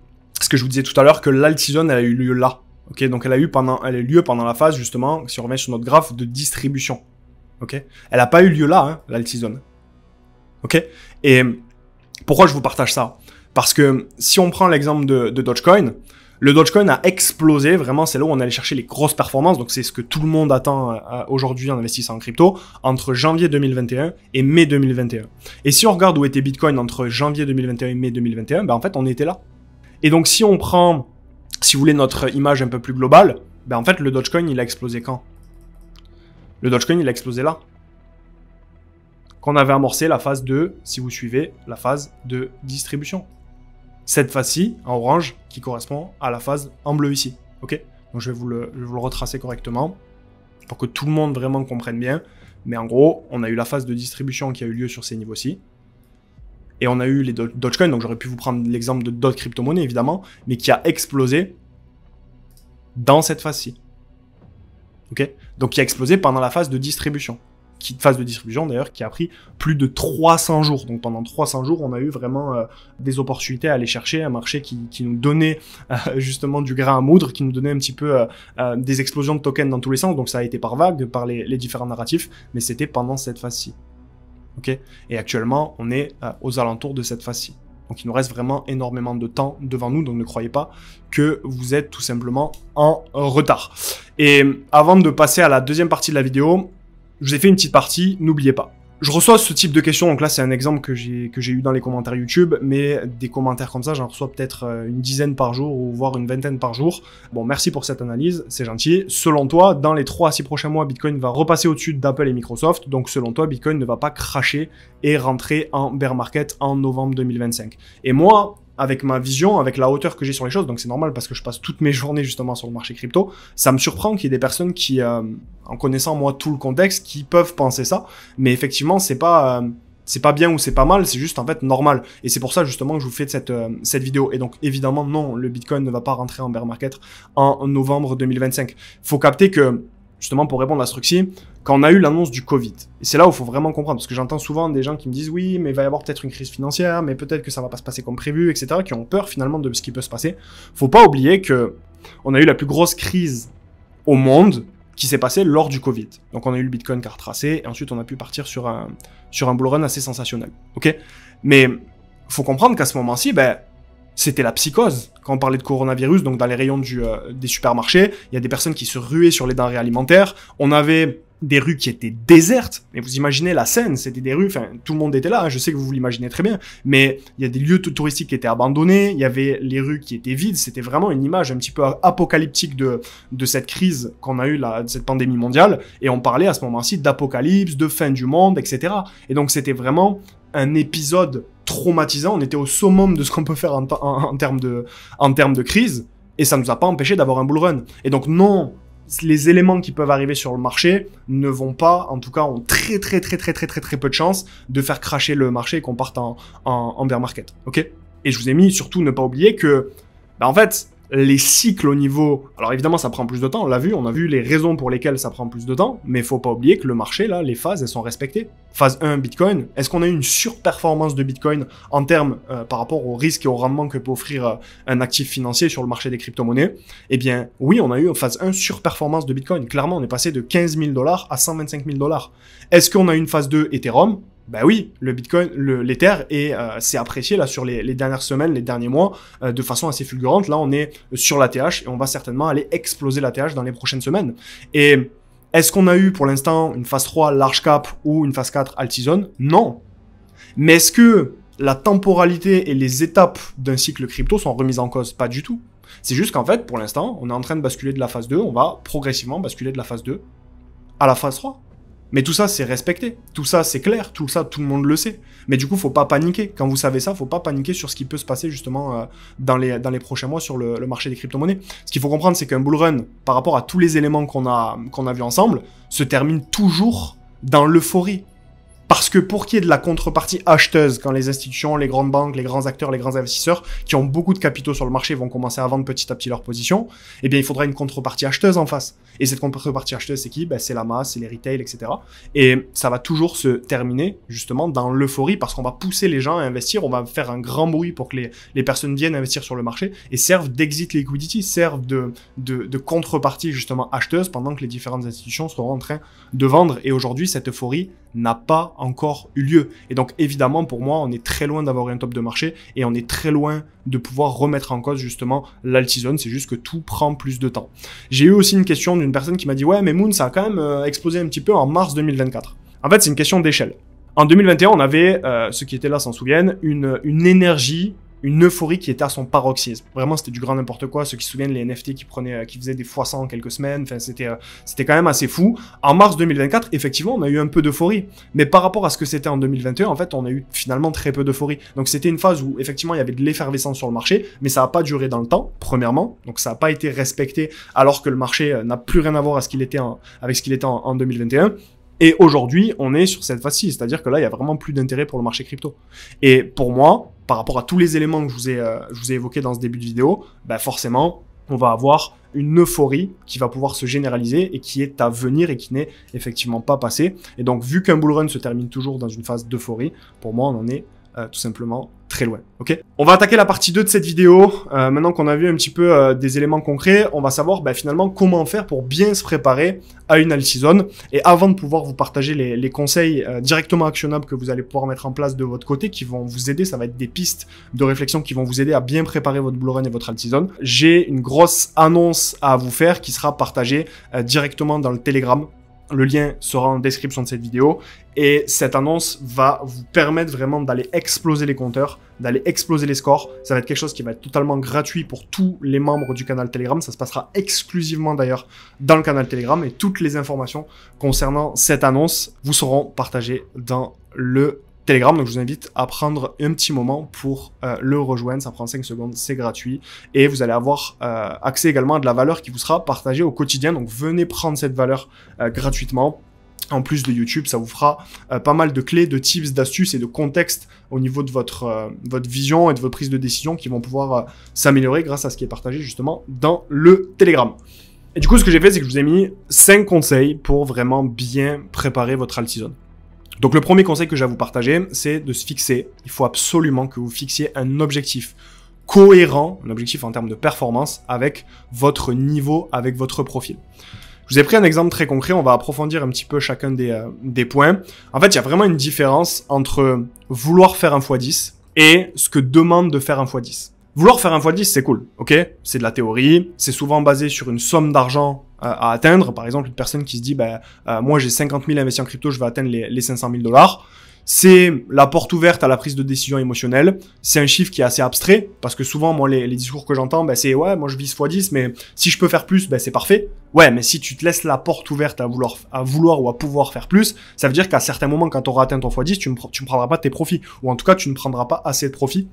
ce que je vous disais tout à l'heure, que l'alt-season, elle a eu lieu là. Ok. Donc, elle a eu lieu pendant la phase justement, si on revient sur notre graphe de distribution. Ok. Elle n'a pas eu lieu là, hein, l'alt-season. Ok. Et pourquoi je vous partage ça? Parce que si on prend l'exemple de Dogecoin, le Dogecoin a explosé, vraiment c'est là où on allait chercher les grosses performances, donc c'est ce que tout le monde attend aujourd'hui en investissant en crypto, entre janvier 2021 et mai 2021. Et si on regarde où était Bitcoin entre janvier 2021 et mai 2021, en fait on était là. Et donc si on prend, si vous voulez, notre image un peu plus globale, en fait le Dogecoin il a explosé quand? Le Dogecoin il a explosé là. Qu'on avait amorcé la phase de, si vous suivez, la phase de distribution. Cette phase-ci, en orange, qui correspond à la phase en bleu ici. Ok. Donc je vais vous le retracer correctement pour que tout le monde vraiment comprenne bien. Mais en gros, on a eu la phase de distribution qui a eu lieu sur ces niveaux-ci. Et on a eu les Dogecoin, donc j'aurais pu vous prendre l'exemple de d'autres crypto-monnaies évidemment, mais qui a explosé dans cette phase-ci. Ok. Donc qui a explosé pendant la phase de distribution, phase de distribution d'ailleurs, qui a pris plus de 300 jours. Donc pendant 300 jours, on a eu vraiment des opportunités à aller chercher, un marché qui nous donnait justement du grain à moudre, qui nous donnait un petit peu des explosions de tokens dans tous les sens. Donc ça a été par vague, par les différents narratifs, mais c'était pendant cette phase-ci. Ok. Et actuellement, on est aux alentours de cette phase-ci. Donc il nous reste vraiment énormément de temps devant nous, donc ne croyez pas que vous êtes tout simplement en retard. Et avant de passer à la deuxième partie de la vidéo, je vous ai fait une petite partie, n'oubliez pas. Je reçois ce type de questions, donc là c'est un exemple que j'ai eu dans les commentaires YouTube, mais des commentaires comme ça, j'en reçois peut-être une dizaine par jour, ou voire une vingtaine par jour. Bon, merci pour cette analyse, c'est gentil. Selon toi, dans les 3 à 6 prochains mois, Bitcoin va repasser au-dessus d'Apple et Microsoft, donc selon toi, Bitcoin ne va pas cracher et rentrer en bear market en novembre 2025. Et moi, avec ma vision, avec la hauteur que j'ai sur les choses, donc c'est normal parce que je passe toutes mes journées justement sur le marché crypto, ça me surprend qu'il y ait des personnes qui, en connaissant moi tout le contexte, qui peuvent penser ça, mais effectivement c'est pas bien ou c'est pas mal, c'est juste en fait normal. Et c'est pour ça justement que je vous fais cette vidéo. Et donc évidemment non, le Bitcoin ne va pas rentrer en bear market en novembre 2025. Faut capter que, justement pour répondre à ce truc-ci, quand on a eu l'annonce du Covid, et c'est là où il faut vraiment comprendre, parce que j'entends souvent des gens qui me disent oui, mais il va y avoir peut-être une crise financière, mais peut-être que ça va pas se passer comme prévu, etc., qui ont peur finalement de ce qui peut se passer. Faut pas oublier que on a eu la plus grosse crise au monde qui s'est passée lors du Covid. Donc on a eu le Bitcoin qui a retracé, et ensuite on a pu partir sur un bull run assez sensationnel. Ok. Mais faut comprendre qu'à ce moment-ci, c'était la psychose. Quand on parlait de coronavirus, donc dans les rayons des supermarchés, il y a des personnes qui se ruaient sur les denrées alimentaires. On avait des rues qui étaient désertes. Mais vous imaginez la scène, c'était des rues, enfin, tout le monde était là, hein, je sais que vous l'imaginez très bien. Mais il y a des lieux touristiques qui étaient abandonnés, il y avait les rues qui étaient vides. C'était vraiment une image un petit peu apocalyptique de cette crise qu'on a eue, de cette pandémie mondiale. Et on parlait à ce moment-ci d'apocalypse, de fin du monde, etc. Et donc c'était vraiment un épisode traumatisant. On était au summum de ce qu'on peut faire en termes de crise, et ça ne nous a pas empêché d'avoir un bull run. Et donc non, les éléments qui peuvent arriver sur le marché ne vont pas, en tout cas ont très peu de chances de faire crasher le marché et qu'on parte en bear market. Ok. Et je vous ai mis surtout ne pas oublier que, en fait, les cycles au niveau... Alors évidemment, ça prend plus de temps, on l'a vu, on a vu les raisons pour lesquelles ça prend plus de temps, mais il faut pas oublier que le marché, là, les phases, elles sont respectées. Phase 1, Bitcoin, est-ce qu'on a eu une surperformance de Bitcoin en termes par rapport au risque et au rendement que peut offrir un actif financier sur le marché des crypto-monnaies? Eh bien, oui, on a eu en phase 1 surperformance de Bitcoin. Clairement, on est passé de 15 000 $ à 125 000 $. Est-ce qu'on a eu une phase 2 Ethereum? Ben oui, le Bitcoin, l'Ether s'est apprécié là sur les dernières semaines, les derniers mois, de façon assez fulgurante. Là, on est sur l'ATH et on va certainement aller exploser l'ATH dans les prochaines semaines. Et est-ce qu'on a eu pour l'instant une phase 3 large cap ou une phase 4 Altizone? Non. Mais est-ce que la temporalité et les étapes d'un cycle crypto sont remises en cause? Pas du tout. C'est juste qu'en fait, pour l'instant, on est en train de basculer de la phase 2, on va progressivement basculer de la phase 2 à la phase 3. Mais tout ça, c'est respecté. Tout ça, c'est clair. Tout ça, tout le monde le sait. Mais du coup, faut pas paniquer. Quand vous savez ça, faut pas paniquer sur ce qui peut se passer justement dans les prochains mois sur le marché des crypto-monnaies. Ce qu'il faut comprendre, c'est qu'un bull run, par rapport à tous les éléments qu'on a vus ensemble, se termine toujours dans l'euphorie. Parce que pour qu'il y ait de la contrepartie acheteuse, quand les institutions, les grandes banques, les grands acteurs, les grands investisseurs qui ont beaucoup de capitaux sur le marché vont commencer à vendre petit à petit leur position, eh bien il faudra une contrepartie acheteuse en face. Et cette contrepartie acheteuse, c'est qui? C'est la masse, c'est les retail, etc. Et ça va toujours se terminer justement dans l'euphorie parce qu'on va pousser les gens à investir, on va faire un grand bruit pour que les personnes viennent investir sur le marché et servent d'exit liquidity, servent de contrepartie justement acheteuse pendant que les différentes institutions seront en train de vendre. Et aujourd'hui, cette euphorie n'a pas encore eu lieu. Et donc évidemment pour moi on est très loin d'avoir un top de marché et on est très loin de pouvoir remettre en cause justement l'altizone, c'est juste que tout prend plus de temps. J'ai eu aussi une question d'une personne qui m'a dit ouais mais Moon ça a quand même explosé un petit peu en mars 2024. En fait c'est une question d'échelle. En 2021 on avait, ceux qui étaient là s'en souviennent, une énergie, une euphorie qui était à son paroxysme. Vraiment, c'était du grand n'importe quoi. Ceux qui se souviennent, les NFT qui faisaient des x100 en quelques semaines. Enfin, c'était quand même assez fou. En mars 2024, effectivement, on a eu un peu d'euphorie. Mais par rapport à ce que c'était en 2021, en fait, on a eu finalement très peu d'euphorie. Donc, c'était une phase où, effectivement, il y avait de l'effervescence sur le marché, mais ça n'a pas duré dans le temps, premièrement. Donc, ça n'a pas été respecté alors que le marché n'a plus rien à voir avec ce qu'il était en 2021. Et aujourd'hui, on est sur cette phase-ci, c'est-à-dire que là, il y a vraiment plus d'intérêt pour le marché crypto. Et pour moi, par rapport à tous les éléments que je vous ai évoqués dans ce début de vidéo, forcément, on va avoir une euphorie qui va pouvoir se généraliser et qui est à venir et qui n'est effectivement pas passée. Et donc, vu qu'un bull run se termine toujours dans une phase d'euphorie, pour moi, on en est tout simplement très loin. Ok. On va attaquer la partie 2 de cette vidéo. Maintenant qu'on a vu un petit peu des éléments concrets, on va savoir finalement comment faire pour bien se préparer à une alt season. Et avant de pouvoir vous partager les conseils directement actionnables que vous allez pouvoir mettre en place de votre côté, qui vont vous aider, ça va être des pistes de réflexion qui vont vous aider à bien préparer votre bull run et votre alt season. J'ai une grosse annonce à vous faire qui sera partagée directement dans le Telegram. Le lien sera en description de cette vidéo et cette annonce va vous permettre vraiment d'aller exploser les compteurs, d'aller exploser les scores. Ça va être quelque chose qui va être totalement gratuit pour tous les membres du canal Telegram. Ça se passera exclusivement d'ailleurs dans le canal Telegram et toutes les informations concernant cette annonce vous seront partagées dans le Telegram, donc je vous invite à prendre un petit moment pour le rejoindre, ça prend 5 secondes, c'est gratuit, et vous allez avoir accès également à de la valeur qui vous sera partagée au quotidien, donc venez prendre cette valeur gratuitement. En plus de YouTube, ça vous fera pas mal de clés, de tips, d'astuces et de contexte au niveau de votre vision et de votre prise de décision qui vont pouvoir s'améliorer grâce à ce qui est partagé justement dans le Telegram. Et du coup, ce que j'ai fait, c'est que je vous ai mis 5 conseils pour vraiment bien préparer votre alt season. Donc le premier conseil que j'ai à vous partager, c'est de se fixer. Il faut absolument que vous fixiez un objectif cohérent, un objectif en termes de performance avec votre niveau, avec votre profil. Je vous ai pris un exemple très concret, on va approfondir un petit peu chacun des points. En fait, il y a vraiment une différence entre vouloir faire un x10 et ce que demande de faire un x10. Vouloir faire un x10, c'est cool, ok? C'est de la théorie, c'est souvent basé sur une somme d'argent à atteindre. Par exemple, une personne qui se dit, moi j'ai 50 000 investis en crypto, je vais atteindre les 500 000 $. C'est la porte ouverte à la prise de décision émotionnelle. C'est un chiffre qui est assez abstrait, parce que souvent, moi, les discours que j'entends, c'est ouais, moi je vise x10, mais si je peux faire plus, c'est parfait. Ouais, mais si tu te laisses la porte ouverte à vouloir ou à pouvoir faire plus, ça veut dire qu'à certains moments, quand tu auras atteint ton x10, tu ne prendras pas tes profits, ou en tout cas, tu ne prendras pas assez de profits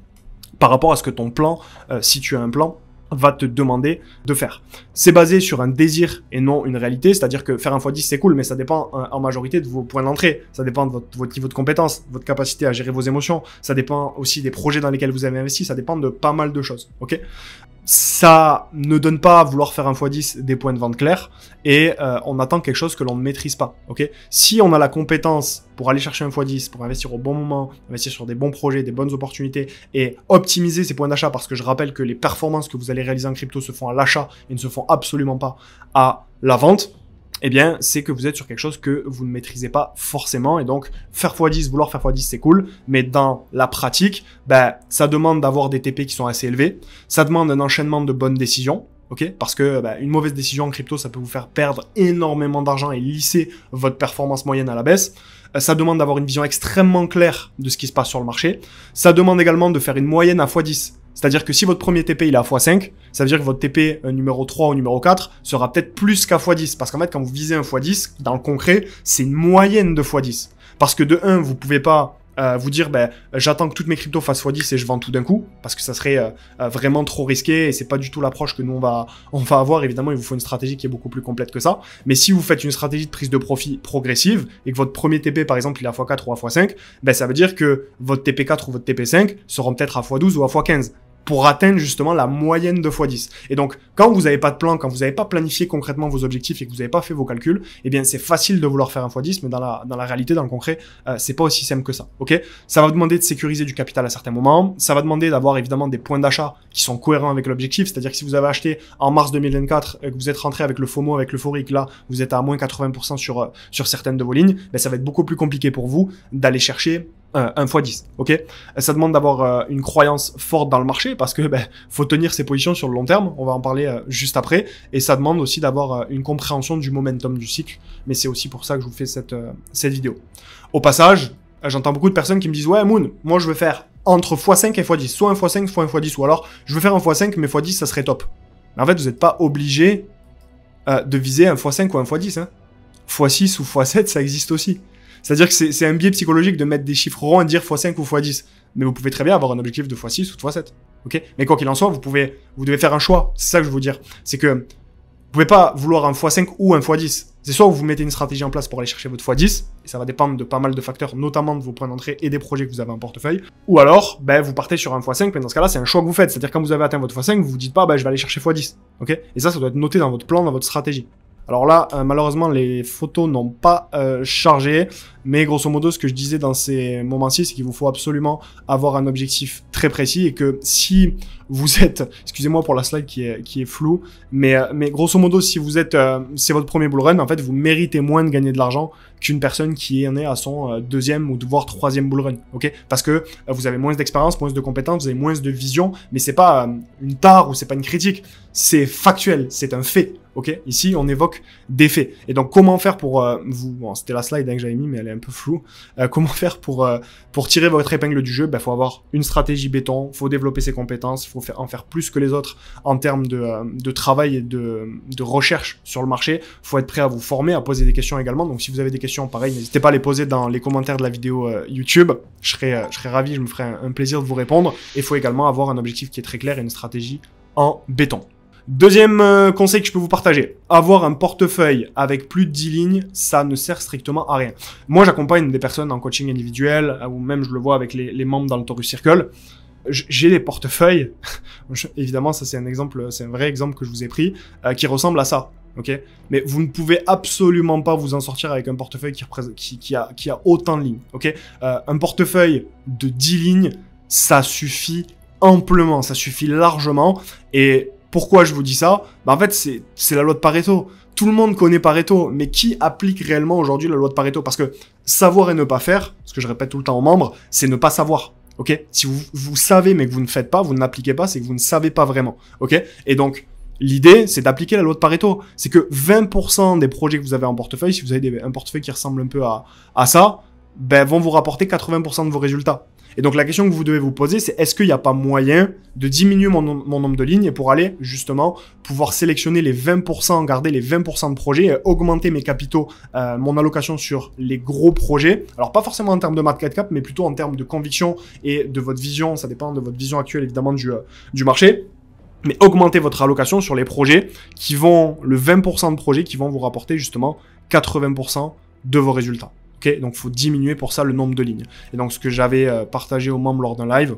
par rapport à ce que ton plan, si tu as un plan, va te demander de faire. C'est basé sur un désir et non une réalité, c'est-à-dire que faire un x10 c'est cool, mais ça dépend en majorité de vos points d'entrée, ça dépend de votre niveau de compétence, votre capacité à gérer vos émotions, ça dépend aussi des projets dans lesquels vous avez investi, ça dépend de pas mal de choses, ok? Ça ne donne pas à vouloir faire un x10 des points de vente clairs et on attend quelque chose que l'on ne maîtrise pas, ok? Si on a la compétence pour aller chercher un x10, pour investir au bon moment, investir sur des bons projets, des bonnes opportunités et optimiser ses points d'achat, parce que je rappelle que les performances que vous allez réaliser en crypto se font à l'achat et ne se font absolument pas à la vente, eh bien, c'est que vous êtes sur quelque chose que vous ne maîtrisez pas forcément. Et donc, faire x10, vouloir faire x10, c'est cool. Mais dans la pratique, ça demande d'avoir des TP qui sont assez élevés. Ça demande un enchaînement de bonnes décisions. Ok, parce que une mauvaise décision en crypto, ça peut vous faire perdre énormément d'argent et lisser votre performance moyenne à la baisse. Ça demande d'avoir une vision extrêmement claire de ce qui se passe sur le marché. Ça demande également de faire une moyenne à x10. C'est-à-dire que si votre premier TP il est à x5, ça veut dire que votre TP numéro 3 ou numéro 4 sera peut-être plus qu'à x10. Parce qu'en fait, quand vous visez un x10, dans le concret, c'est une moyenne de x10. Parce que de 1, vous pouvez pas vous dire j'attends que toutes mes cryptos fassent x10 et je vends tout d'un coup, parce que ça serait vraiment trop risqué et c'est pas du tout l'approche que nous on va avoir. Évidemment, il vous faut une stratégie qui est beaucoup plus complète que ça. Mais si vous faites une stratégie de prise de profit progressive et que votre premier TP par exemple il est à x4 ou à x5, ça veut dire que votre TP4 ou votre TP5 seront peut-être à x12 ou à x15. Pour atteindre justement la moyenne de x10. Et donc, quand vous n'avez pas de plan, quand vous n'avez pas planifié concrètement vos objectifs et que vous n'avez pas fait vos calculs, eh bien, c'est facile de vouloir faire un x10, mais dans la réalité, dans le concret, c'est pas aussi simple que ça, ok? Ça va vous demander de sécuriser du capital à certains moments, ça va demander d'avoir évidemment des points d'achat qui sont cohérents avec l'objectif, c'est-à-dire que si vous avez acheté en mars 2024, que vous êtes rentré avec le FOMO, avec l'euphorie, que là, vous êtes à moins 80% sur certaines de vos lignes, ça va être beaucoup plus compliqué pour vous d'aller chercher un x10, ok? Ça demande d'avoir une croyance forte dans le marché parce que faut tenir ses positions sur le long terme, on va en parler juste après, et ça demande aussi d'avoir une compréhension du momentum du cycle, mais c'est aussi pour ça que je vous fais cette vidéo. Au passage, j'entends beaucoup de personnes qui me disent ouais Moon, moi je veux faire entre x5 et x10, soit un x5 soit un x10, ou alors je veux faire un x5 mais x10 ça serait top. Mais en fait vous n'êtes pas obligé de viser un x5 ou un x10, hein. x6 ou x7 ça existe aussi. C'est-à-dire que c'est un biais psychologique de mettre des chiffres ronds et dire x5 ou x10. Mais vous pouvez très bien avoir un objectif de x6 ou de x7. Ok? Mais quoi qu'il en soit, vous devez faire un choix. C'est ça que je veux vous dire. C'est que Vous pouvez pas vouloir un x5 ou un x10. C'est soit vous mettez une stratégie en place pour aller chercher votre x10, et ça va dépendre de pas mal de facteurs, notamment de vos points d'entrée et des projets que vous avez en portefeuille, ou alors, ben, vous partez sur un x5, mais dans ce cas-là, c'est un choix que vous faites. C'est-à-dire quand vous avez atteint votre x5, vous vous dites pas, ben, je vais aller chercher x10. Ok? Et ça doit être noté dans votre plan, dans votre stratégie. Alors là, malheureusement, les photos n'ont pas chargé, mais grosso modo, ce que je disais dans ces moments-ci, c'est qu'il vous faut absolument avoir un objectif très précis et que si vous êtes, excusez-moi pour la slide qui est floue, mais grosso modo, si vous êtes, c'est votre premier bull run, en fait, vous méritez moins de gagner de l'argent qu'une personne qui en est à son deuxième ou voire troisième bull run, ok? Parce que vous avez moins d'expérience, moins de compétences, vous avez moins de vision, mais c'est pas une tare ou c'est pas une critique, c'est factuel, c'est un fait. Ok, ici on évoque des faits. Et donc comment faire pour vous, bon, c'était la slide que j'avais mis, mais elle est un peu floue. Comment faire pour tirer votre épingle du jeu? Ben, faut avoir une stratégie béton, faut développer ses compétences, faut en faire plus que les autres en termes de travail et de recherche sur le marché. Faut être prêt à vous former, à poser des questions également. Donc si vous avez des questions, pareil, n'hésitez pas à les poser dans les commentaires de la vidéo YouTube. Je serais ravi, je me ferai un plaisir de vous répondre. Et il faut également avoir un objectif qui est très clair et une stratégie en béton. Deuxième conseil que je peux vous partager, avoir un portefeuille avec plus de 10 lignes, ça ne sert strictement à rien. Moi, j'accompagne des personnes en coaching individuel, ou même je le vois avec les membres dans le Taurus Circle. J'ai des portefeuilles, évidemment, ça c'est un exemple, c'est un vrai exemple que je vous ai pris, qui ressemble à ça. Ok, mais vous ne pouvez absolument pas vous en sortir avec un portefeuille qui a autant de lignes. Ok, un portefeuille de 10 lignes, ça suffit amplement, ça suffit largement. Et pourquoi je vous dis ça? Bah en fait, c'est la loi de Pareto. Tout le monde connaît Pareto, mais qui applique réellement aujourd'hui la loi de Pareto? Parce que savoir et ne pas faire, ce que je répète tout le temps aux membres, c'est ne pas savoir. Ok? Si vous savez mais que vous ne faites pas, vous ne l'appliquez pas, c'est que vous ne savez pas vraiment. Ok? Et donc, l'idée, c'est d'appliquer la loi de Pareto. C'est que 20% des projets que vous avez en portefeuille, si vous avez un portefeuille qui ressemble un peu à ça, ben, vont vous rapporter 80% de vos résultats. Et donc la question que vous devez vous poser, c'est est-ce qu'il n'y a pas moyen de diminuer mon nombre de lignes et pour aller justement pouvoir sélectionner les 20%, garder les 20% de projets et augmenter mes capitaux, mon allocation sur les gros projets. Alors pas forcément en termes de market cap, mais plutôt en termes de conviction et de votre vision. Ça dépend de votre vision actuelle évidemment du marché. Mais augmenter votre allocation sur les projets qui vont, le 20% de projets qui vont vous rapporter justement 80% de vos résultats. Ok, donc il faut diminuer pour ça le nombre de lignes. Et donc ce que j'avais partagé aux membres lors d'un live,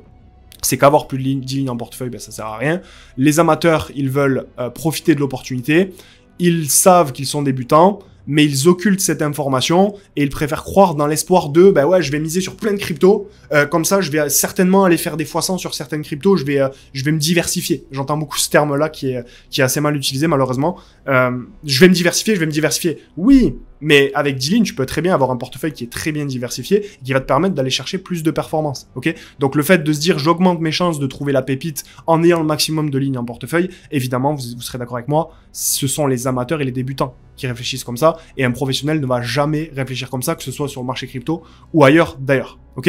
c'est qu'avoir plus de 10 lignes en portefeuille, ben, ça sert à rien. Les amateurs, ils veulent profiter de l'opportunité. Ils savent qu'ils sont débutants, mais ils occultent cette information et ils préfèrent croire dans l'espoir de bah ouais, je vais miser sur plein de cryptos, comme ça je vais certainement aller faire des x100 sur certaines cryptos, je vais me diversifier. J'entends beaucoup ce terme-là qui est assez mal utilisé malheureusement. Je vais me diversifier. Oui, mais avec 10 lignes, tu peux très bien avoir un portefeuille qui est très bien diversifié et qui va te permettre d'aller chercher plus de performance. Ok? Donc le fait de se dire j'augmente mes chances de trouver la pépite en ayant le maximum de lignes en portefeuille, évidemment, vous serez d'accord avec moi, ce sont les amateurs et les débutants qui réfléchissent comme ça et un professionnel ne va jamais réfléchir comme ça, que ce soit sur le marché crypto ou ailleurs d'ailleurs. Ok?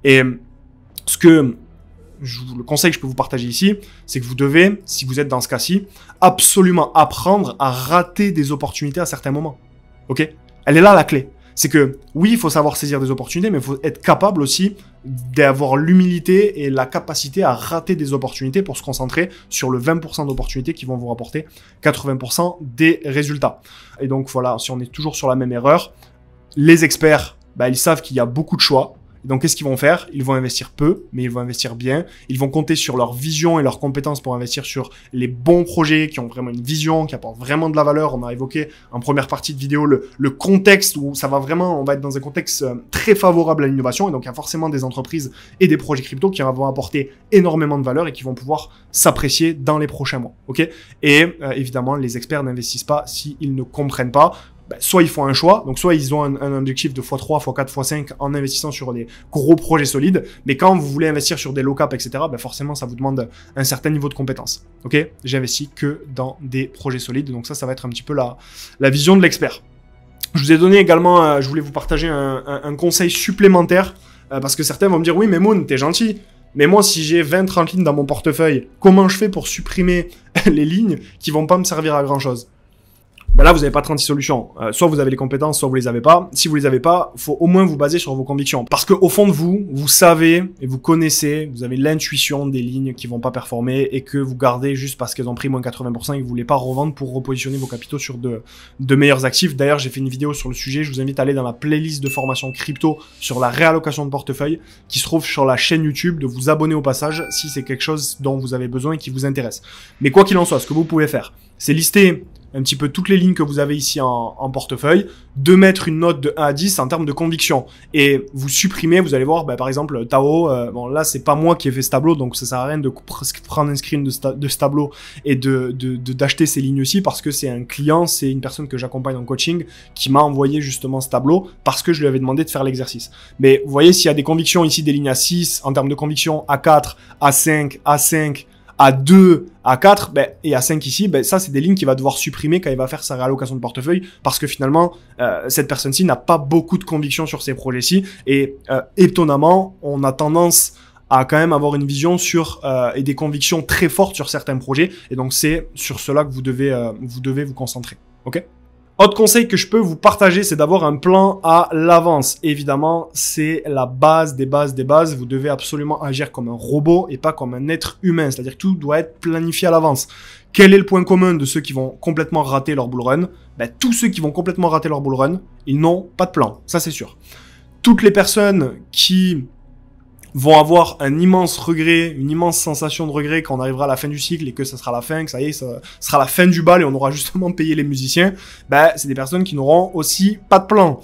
Et le conseil que je peux vous partager ici, c'est que vous devez, si vous êtes dans ce cas-ci, absolument apprendre à rater des opportunités à certains moments. Ok? Elle est là la clé. C'est que oui, il faut savoir saisir des opportunités, mais il faut être capable aussi d'avoir l'humilité et la capacité à rater des opportunités pour se concentrer sur le 20% d'opportunités qui vont vous rapporter 80% des résultats. Et donc voilà, si on est toujours sur la même erreur, les experts, bah, ils savent qu'il y a beaucoup de choix. Donc, qu'est-ce qu'ils vont faire? Ils vont investir peu, mais ils vont investir bien. Ils vont compter sur leur vision et leurs compétences pour investir sur les bons projets qui ont vraiment une vision, qui apportent vraiment de la valeur. On a évoqué en première partie de vidéo le contexte où ça va vraiment, on va être dans un contexte très favorable à l'innovation. Et donc, il y a forcément des entreprises et des projets crypto qui vont apporter énormément de valeur et qui vont pouvoir s'apprécier dans les prochains mois. Ok? Et évidemment, les experts n'investissent pas s'ils ne comprennent pas. Ben, soit ils font un choix, donc soit ils ont un objectif de x3, x4, x5 en investissant sur des gros projets solides, mais quand vous voulez investir sur des low cap, etc., ben forcément ça vous demande un certain niveau de compétence. Ok? J'investis que dans des projets solides, donc ça va être un petit peu la vision de l'expert. Je vous ai donné également, je voulais vous partager un conseil supplémentaire, parce que certains vont me dire, oui mais Moon, t'es gentil, mais moi si j'ai 20-30 lignes dans mon portefeuille, comment je fais pour supprimer les lignes qui vont pas me servir à grand chose? Ben là, vous n'avez pas 36 solutions. Soit vous avez les compétences, soit vous les avez pas. Si vous les avez pas, faut au moins vous baser sur vos convictions. Parce que au fond de vous, vous savez et vous connaissez, vous avez l'intuition des lignes qui vont pas performer et que vous gardez juste parce qu'elles ont pris moins 80% et que vous voulez pas revendre pour repositionner vos capitaux sur de meilleurs actifs. D'ailleurs, j'ai fait une vidéo sur le sujet. Je vous invite à aller dans la playlist de formation crypto sur la réallocation de portefeuille qui se trouve sur la chaîne YouTube, de vous abonner au passage si c'est quelque chose dont vous avez besoin et qui vous intéresse. Mais quoi qu'il en soit, ce que vous pouvez faire, c'est lister un petit peu toutes les lignes que vous avez ici en portefeuille, de mettre une note de 1 à 10 en termes de conviction. Et vous supprimez, vous allez voir, par exemple, Tao, bon là c'est pas moi qui ai fait ce tableau, donc ça sert à rien de prendre un screen de ce tableau et d'acheter ces lignes-ci, parce que c'est un client, c'est une personne que j'accompagne en coaching, qui m'a envoyé justement ce tableau, parce que je lui avais demandé de faire l'exercice. Mais vous voyez, s'il y a des convictions ici, des lignes à 6, en termes de conviction, A4, A5, A5, à 2, à 4, et à 5 ici, ça c'est des lignes qu'il va devoir supprimer quand il va faire sa réallocation de portefeuille, parce que finalement, cette personne-ci n'a pas beaucoup de conviction sur ces projets-ci, et étonnamment, on a tendance à quand même avoir une vision sur et des convictions très fortes sur certains projets, et donc c'est sur cela que vous devez vous concentrer, ok ? Autre conseil que je peux vous partager, c'est d'avoir un plan à l'avance. Évidemment, c'est la base des bases des bases. Vous devez absolument agir comme un robot et pas comme un être humain. C'est-à-dire que tout doit être planifié à l'avance. Quel est le point commun de ceux qui vont complètement rater leur bull run ? Tous ceux qui vont complètement rater leur bull run, ils n'ont pas de plan. Ça, c'est sûr. Toutes les personnes qui vont avoir un immense regret, une immense sensation de regret quand on arrivera à la fin du cycle et que ça sera la fin, que ça y est, ça sera la fin du bal et on aura justement payé les musiciens, c'est des personnes qui n'auront aussi pas de plan.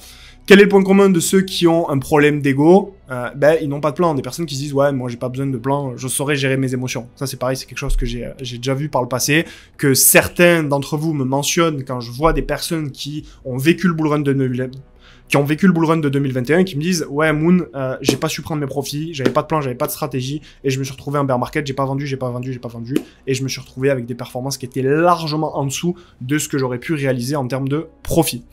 Quel est le point commun de ceux qui ont un problème d'ego ? Ils n'ont pas de plan. Des personnes qui se disent « Ouais, moi j'ai pas besoin de plan, je saurais gérer mes émotions ». Ça c'est pareil, c'est quelque chose que j'ai déjà vu par le passé, que certains d'entre vous me mentionnent quand je vois des personnes qui ont vécu le bull run de 2021 et qui me disent « Ouais, Moon, j'ai pas su prendre mes profits, j'avais pas de plan, j'avais pas de stratégie et je me suis retrouvé en bear market, j'ai pas vendu et je me suis retrouvé avec des performances qui étaient largement en dessous de ce que j'aurais pu réaliser en termes de profit. »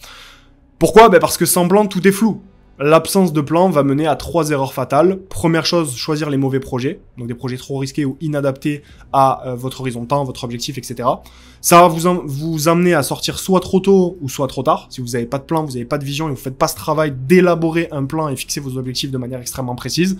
Pourquoi ? Parce que sans plan, tout est flou. L'absence de plan va mener à 3 erreurs fatales. Première chose, choisir les mauvais projets, donc des projets trop risqués ou inadaptés à votre horizon de temps, votre objectif, etc. Ça va vous amener à sortir soit trop tôt ou soit trop tard. Si vous n'avez pas de plan, vous n'avez pas de vision et vous ne faites pas ce travail d'élaborer un plan et fixer vos objectifs de manière extrêmement précise.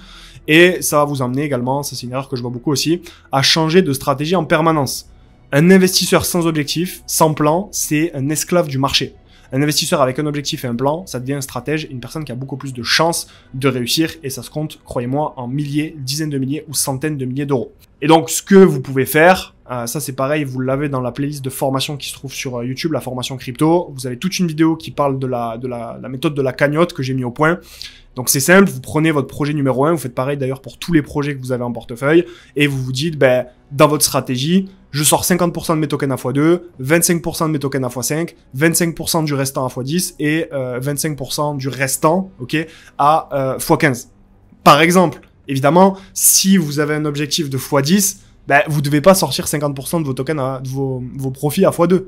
Et ça va vous amener également, ça c'est une erreur que je vois beaucoup aussi, à changer de stratégie en permanence. Un investisseur sans objectif, sans plan, c'est un esclave du marché. Un investisseur avec un objectif et un plan, ça devient un stratège, une personne qui a beaucoup plus de chances de réussir et ça se compte, croyez-moi, en milliers, dizaines de milliers ou centaines de milliers d'euros. Et donc, ce que vous pouvez faire, ça c'est pareil, vous l'avez dans la playlist de formation qui se trouve sur YouTube, la formation crypto. Vous avez toute une vidéo qui parle de la méthode de la cagnotte que j'ai mis au point. Donc c'est simple, vous prenez votre projet numéro 1, vous faites pareil d'ailleurs pour tous les projets que vous avez en portefeuille, et vous vous dites, dans votre stratégie, je sors 50% de mes tokens à x2, 25% de mes tokens à x5, 25% du restant à x10 et 25% du restant, à x15. Par exemple, évidemment, si vous avez un objectif de x10, vous devez pas sortir 50% de vos tokens, de vos profits à x2.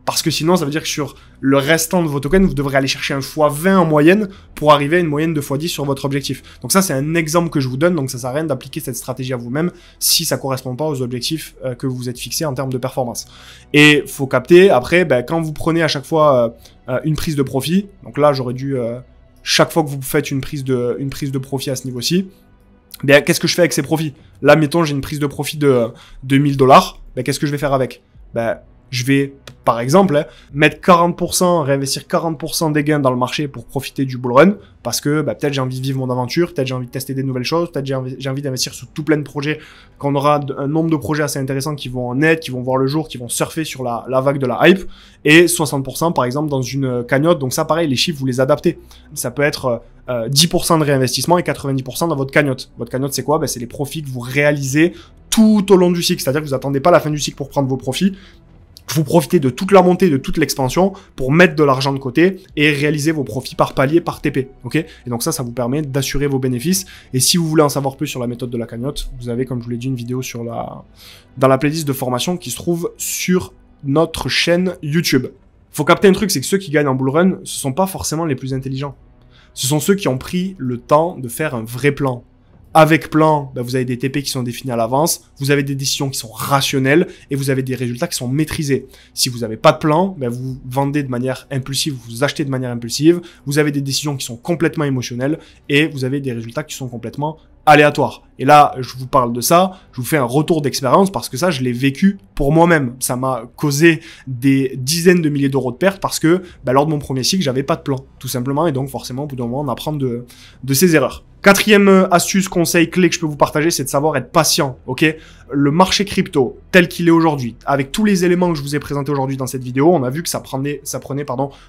Parce que sinon, ça veut dire que sur le restant de vos tokens, vous devrez aller chercher un x20 en moyenne pour arriver à une moyenne de x10 sur votre objectif. Donc ça, c'est un exemple que je vous donne. Donc ça sert à rien d'appliquer cette stratégie à vous-même si ça correspond pas aux objectifs que vous êtes fixés en termes de performance. Et faut capter, après, quand vous prenez à chaque fois une prise de profit, donc là, j'aurais dû, chaque fois que vous faites une prise de profit à ce niveau-ci, qu'est-ce que je fais avec ces profits? Là, mettons, j'ai une prise de profit de $1000. Qu'est-ce que je vais faire avec? Je vais, par exemple, mettre 40%, réinvestir 40% des gains dans le marché pour profiter du bull run, parce que peut-être j'ai envie de vivre mon aventure, peut-être j'ai envie de tester des nouvelles choses, peut-être j'ai envie d'investir sur tout plein de projets, qu'on aura un nombre de projets assez intéressants qui vont en être, qui vont voir le jour, qui vont surfer sur la vague de la hype, et 60% par exemple dans une cagnotte. Donc ça, pareil, les chiffres, vous les adaptez. Ça peut être 10% de réinvestissement et 90% dans votre cagnotte. Votre cagnotte, c'est quoi? C'est les profits que vous réalisez tout au long du cycle, c'est-à-dire que vous attendez pas la fin du cycle pour prendre vos profits. Vous profitez de toute la montée, de toute l'expansion pour mettre de l'argent de côté et réaliser vos profits par palier, par TP. Et donc ça vous permet d'assurer vos bénéfices. Et si vous voulez en savoir plus sur la méthode de la cagnotte, vous avez, comme je vous l'ai dit, une vidéo dans la playlist de formation qui se trouve sur notre chaîne YouTube. Faut capter un truc, c'est que ceux qui gagnent en bull run, ce sont pas forcément les plus intelligents. Ce sont ceux qui ont pris le temps de faire un vrai plan. Avec plan, bah, vous avez des TP qui sont définis à l'avance, vous avez des décisions qui sont rationnelles et vous avez des résultats qui sont maîtrisés. Si vous n'avez pas de plan, bah, vous vendez de manière impulsive, vous achetez de manière impulsive, vous avez des décisions qui sont complètement émotionnelles et vous avez des résultats qui sont complètement aléatoires. Et là, je vous parle de ça, je vous fais un retour d'expérience parce que ça, je l'ai vécu pour moi-même. Ça m'a causé des dizaines de milliers d'euros de pertes parce que bah, lors de mon premier cycle, j'avais pas de plan, tout simplement. Et donc, forcément, au bout d'un moment, on apprend de ses erreurs. Quatrième astuce, conseil clé que je peux vous partager, c'est de savoir être patient, ok? Le marché crypto, tel qu'il est aujourd'hui, avec tous les éléments que je vous ai présentés aujourd'hui dans cette vidéo, on a vu que ça prenait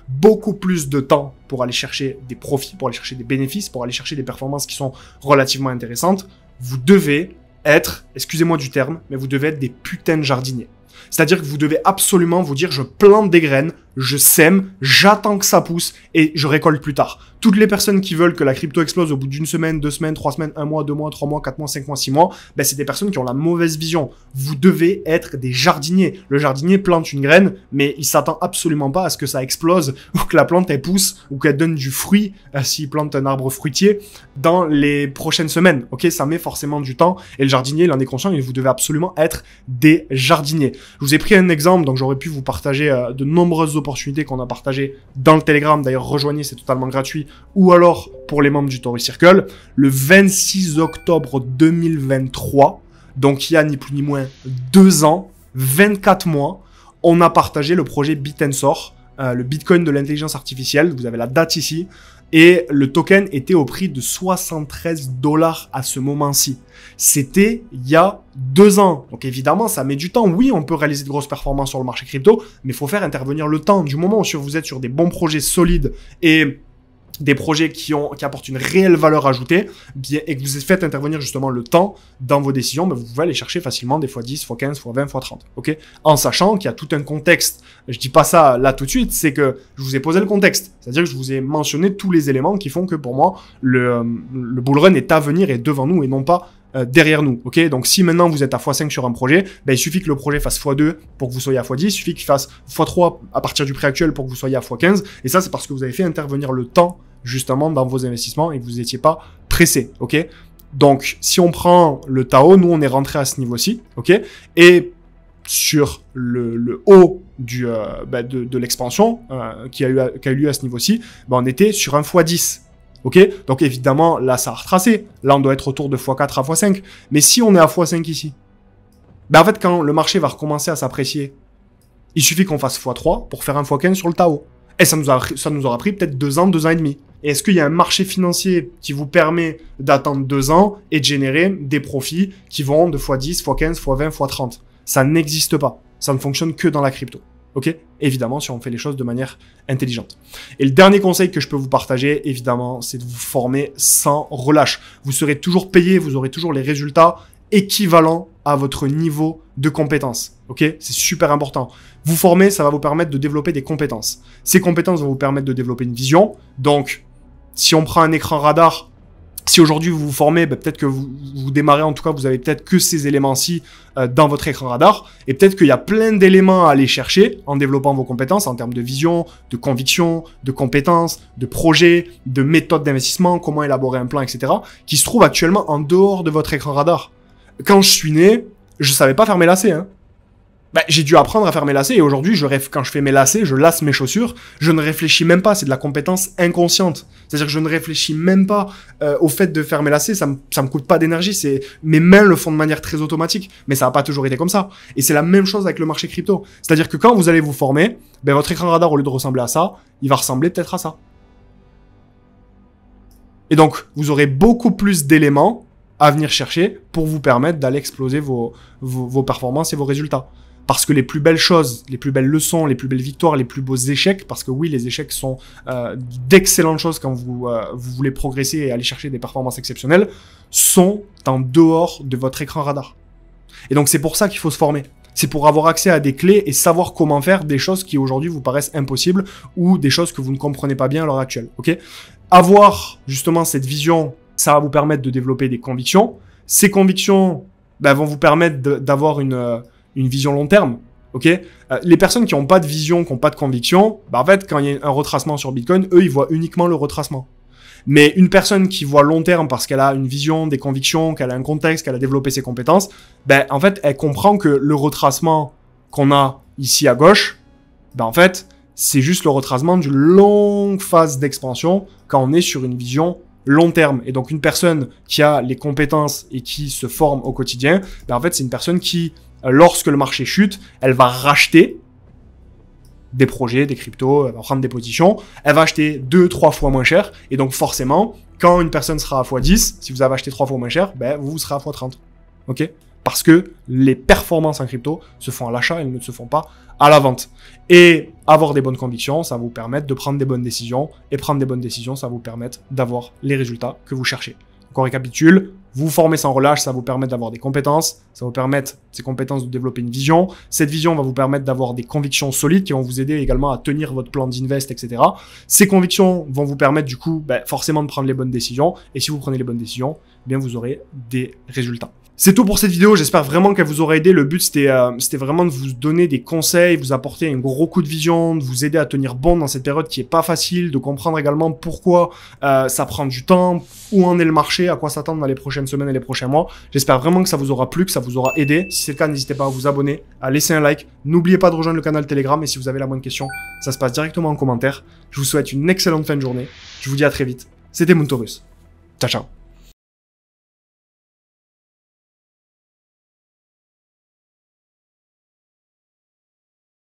beaucoup plus de temps pour aller chercher des profits, pour aller chercher des bénéfices, pour aller chercher des performances qui sont relativement intéressantes. Vous devez être, excusez-moi du terme, mais vous devez être des putains de jardiniers. C'est-à-dire que vous devez absolument vous dire, je plante des graines, je sème, j'attends que ça pousse et je récolte plus tard. Toutes les personnes qui veulent que la crypto explose au bout d'une semaine, 2 semaines, 3 semaines, 1 mois, 2 mois, 3 mois, 4 mois, 5 mois, 6 mois, ben c'est des personnes qui ont la mauvaise vision. Vous devez être des jardiniers. Le jardinier plante une graine, mais il s'attend absolument pas à ce que ça explose ou que la plante elle pousse ou qu'elle donne du fruit s'il plante un arbre fruitier dans les prochaines semaines. Ok, ça met forcément du temps et le jardinier il en est conscient et vous devez absolument être des jardiniers. Je vous ai pris un exemple, donc j'aurais pu vous partager de nombreuses opportunités qu'on a partagées dans le Telegram. D'ailleurs, rejoignez, c'est totalement gratuit. Ou alors, pour les membres du Tory Circle, le 26 octobre 2023, donc il y a ni plus ni moins 2 ans, 24 mois, on a partagé le projet Bitensor, le Bitcoin de l'intelligence artificielle. Vous avez la date ici. Et le token était au prix de 73 $ à ce moment-ci. C'était il y a 2 ans. Donc évidemment, ça met du temps. Oui, on peut réaliser de grosses performances sur le marché crypto, mais il faut faire intervenir le temps. Du moment où vous êtes sur des bons projets solides et des projets qui apportent une réelle valeur ajoutée, bien, et que vous faites intervenir justement le temps dans vos décisions, ben vous pouvez aller chercher facilement des x10, x15, x20, x30, ok? En sachant qu'il y a tout un contexte. Je dis pas ça là tout de suite, c'est que je vous ai posé le contexte. C'est-à-dire que je vous ai mentionné tous les éléments qui font que pour moi, le bull run est à venir et devant nous et non pas derrière nous, ok? Donc si maintenant vous êtes à x5 sur un projet, ben il suffit que le projet fasse x2 pour que vous soyez à x10, il suffit qu'il fasse x3 à partir du prix actuel pour que vous soyez à x15, et ça c'est parce que vous avez fait intervenir le temps justement dans vos investissements et que vous n'étiez pas pressé, ok? Donc si on prend le Tao, nous on est rentré à ce niveau-ci, ok? Et sur le haut de l'expansion qui a eu lieu à ce niveau-ci, ben on était sur un x10. Ok, donc évidemment, là, ça a retracé. Là, on doit être autour de x4 à x5. Mais si on est à x5 ici, ben en fait, quand le marché va recommencer à s'apprécier, il suffit qu'on fasse x3 pour faire un x15 sur le Tao. Et ça nous aura pris peut-être 2 ans, 2 ans et demi. Et est-ce qu'il y a un marché financier qui vous permet d'attendre 2 ans et de générer des profits qui vont de x10, x15, x20, x30? Ça n'existe pas. Ça ne fonctionne que dans la crypto. Ok? Évidemment, si on fait les choses de manière intelligente. Et le dernier conseil que je peux vous partager, évidemment, c'est de vous former sans relâche. Vous serez toujours payé, vous aurez toujours les résultats équivalents à votre niveau de compétence. Ok? C'est super important. Vous former, ça va vous permettre de développer des compétences. Ces compétences vont vous permettre de développer une vision. Donc, si on prend un écran radar, si aujourd'hui vous vous formez, ben peut-être que vous démarrez, en tout cas, vous avez peut-être que ces éléments-ci dans votre écran radar. Et peut-être qu'il y a plein d'éléments à aller chercher en développant vos compétences en termes de vision, de conviction, de compétences, de projets, de méthodes d'investissement, comment élaborer un plan, etc. qui se trouvent actuellement en dehors de votre écran radar. Quand je suis né, je savais pas faire mes lacets, hein. Bah, j'ai dû apprendre à faire mes lacets et aujourd'hui, quand je fais mes lacets, je lasse mes chaussures, je ne réfléchis même pas, c'est de la compétence inconsciente. C'est-à-dire que je ne réfléchis même pas au fait de faire mes lacets, ça me coûte pas d'énergie, mes mains le font de manière très automatique, mais ça n'a pas toujours été comme ça. Et c'est la même chose avec le marché crypto. C'est-à-dire que quand vous allez vous former, ben votre écran radar, au lieu de ressembler à ça, il va ressembler peut-être à ça. Et donc, vous aurez beaucoup plus d'éléments à venir chercher pour vous permettre d'aller exploser vos performances et vos résultats. Parce que les plus belles choses, les plus belles leçons, les plus belles victoires, les plus beaux échecs, parce que oui, les échecs sont d'excellentes choses quand vous voulez progresser et aller chercher des performances exceptionnelles, sont en dehors de votre écran radar. Et donc c'est pour ça qu'il faut se former. C'est pour avoir accès à des clés et savoir comment faire des choses qui aujourd'hui vous paraissent impossibles ou des choses que vous ne comprenez pas bien à l'heure actuelle. Ok ? Avoir justement cette vision, ça va vous permettre de développer des convictions. Ces convictions vont vous permettre d'avoir une vision long terme, ok? Les personnes qui n'ont pas de vision, qui n'ont pas de conviction, en fait, quand il y a un retracement sur Bitcoin, eux, ils voient uniquement le retracement. Mais une personne qui voit long terme parce qu'elle a une vision, des convictions, qu'elle a un contexte, qu'elle a développé ses compétences, ben, en fait, elle comprend que le retracement qu'on a ici à gauche, ben, en fait, c'est juste le retracement d'une longue phase d'expansion quand on est sur une vision long terme. Et donc, une personne qui a les compétences et qui se forme au quotidien, ben, en fait, c'est une personne qui, lorsque le marché chute, elle va racheter des projets, des cryptos, elle va prendre des positions, elle va acheter 2-3 fois moins cher. Et donc, forcément, quand une personne sera à x10, si vous avez acheté 3 fois moins cher, ben, vous serez à x30. OK? Parce que les performances en crypto se font à l'achat, elles ne se font pas à la vente. Et avoir des bonnes convictions, ça va vous permettre de prendre des bonnes décisions. Et prendre des bonnes décisions, ça va vous permettre d'avoir les résultats que vous cherchez. Donc on récapitule, vous vous formez sans relâche, ça va vous permettre d'avoir des compétences, ça va vous permettre, ces compétences, de développer une vision. Cette vision va vous permettre d'avoir des convictions solides qui vont vous aider également à tenir votre plan d'invest, etc. Ces convictions vont vous permettre du coup forcément de prendre les bonnes décisions. Et si vous prenez les bonnes décisions, eh bien vous aurez des résultats. C'est tout pour cette vidéo, j'espère vraiment qu'elle vous aura aidé. Le but, c'était vraiment de vous donner des conseils, vous apporter un gros coup de vision, de vous aider à tenir bon dans cette période qui est pas facile, de comprendre également pourquoi ça prend du temps, où en est le marché, à quoi s'attendre dans les prochaines semaines et les prochains mois. J'espère vraiment que ça vous aura plu, que ça vous aura aidé. Si c'est le cas, n'hésitez pas à vous abonner, à laisser un like. N'oubliez pas de rejoindre le canal Telegram et si vous avez la moindre question, ça se passe directement en commentaire. Je vous souhaite une excellente fin de journée. Je vous dis à très vite. C'était Moontaurus. Ciao, ciao.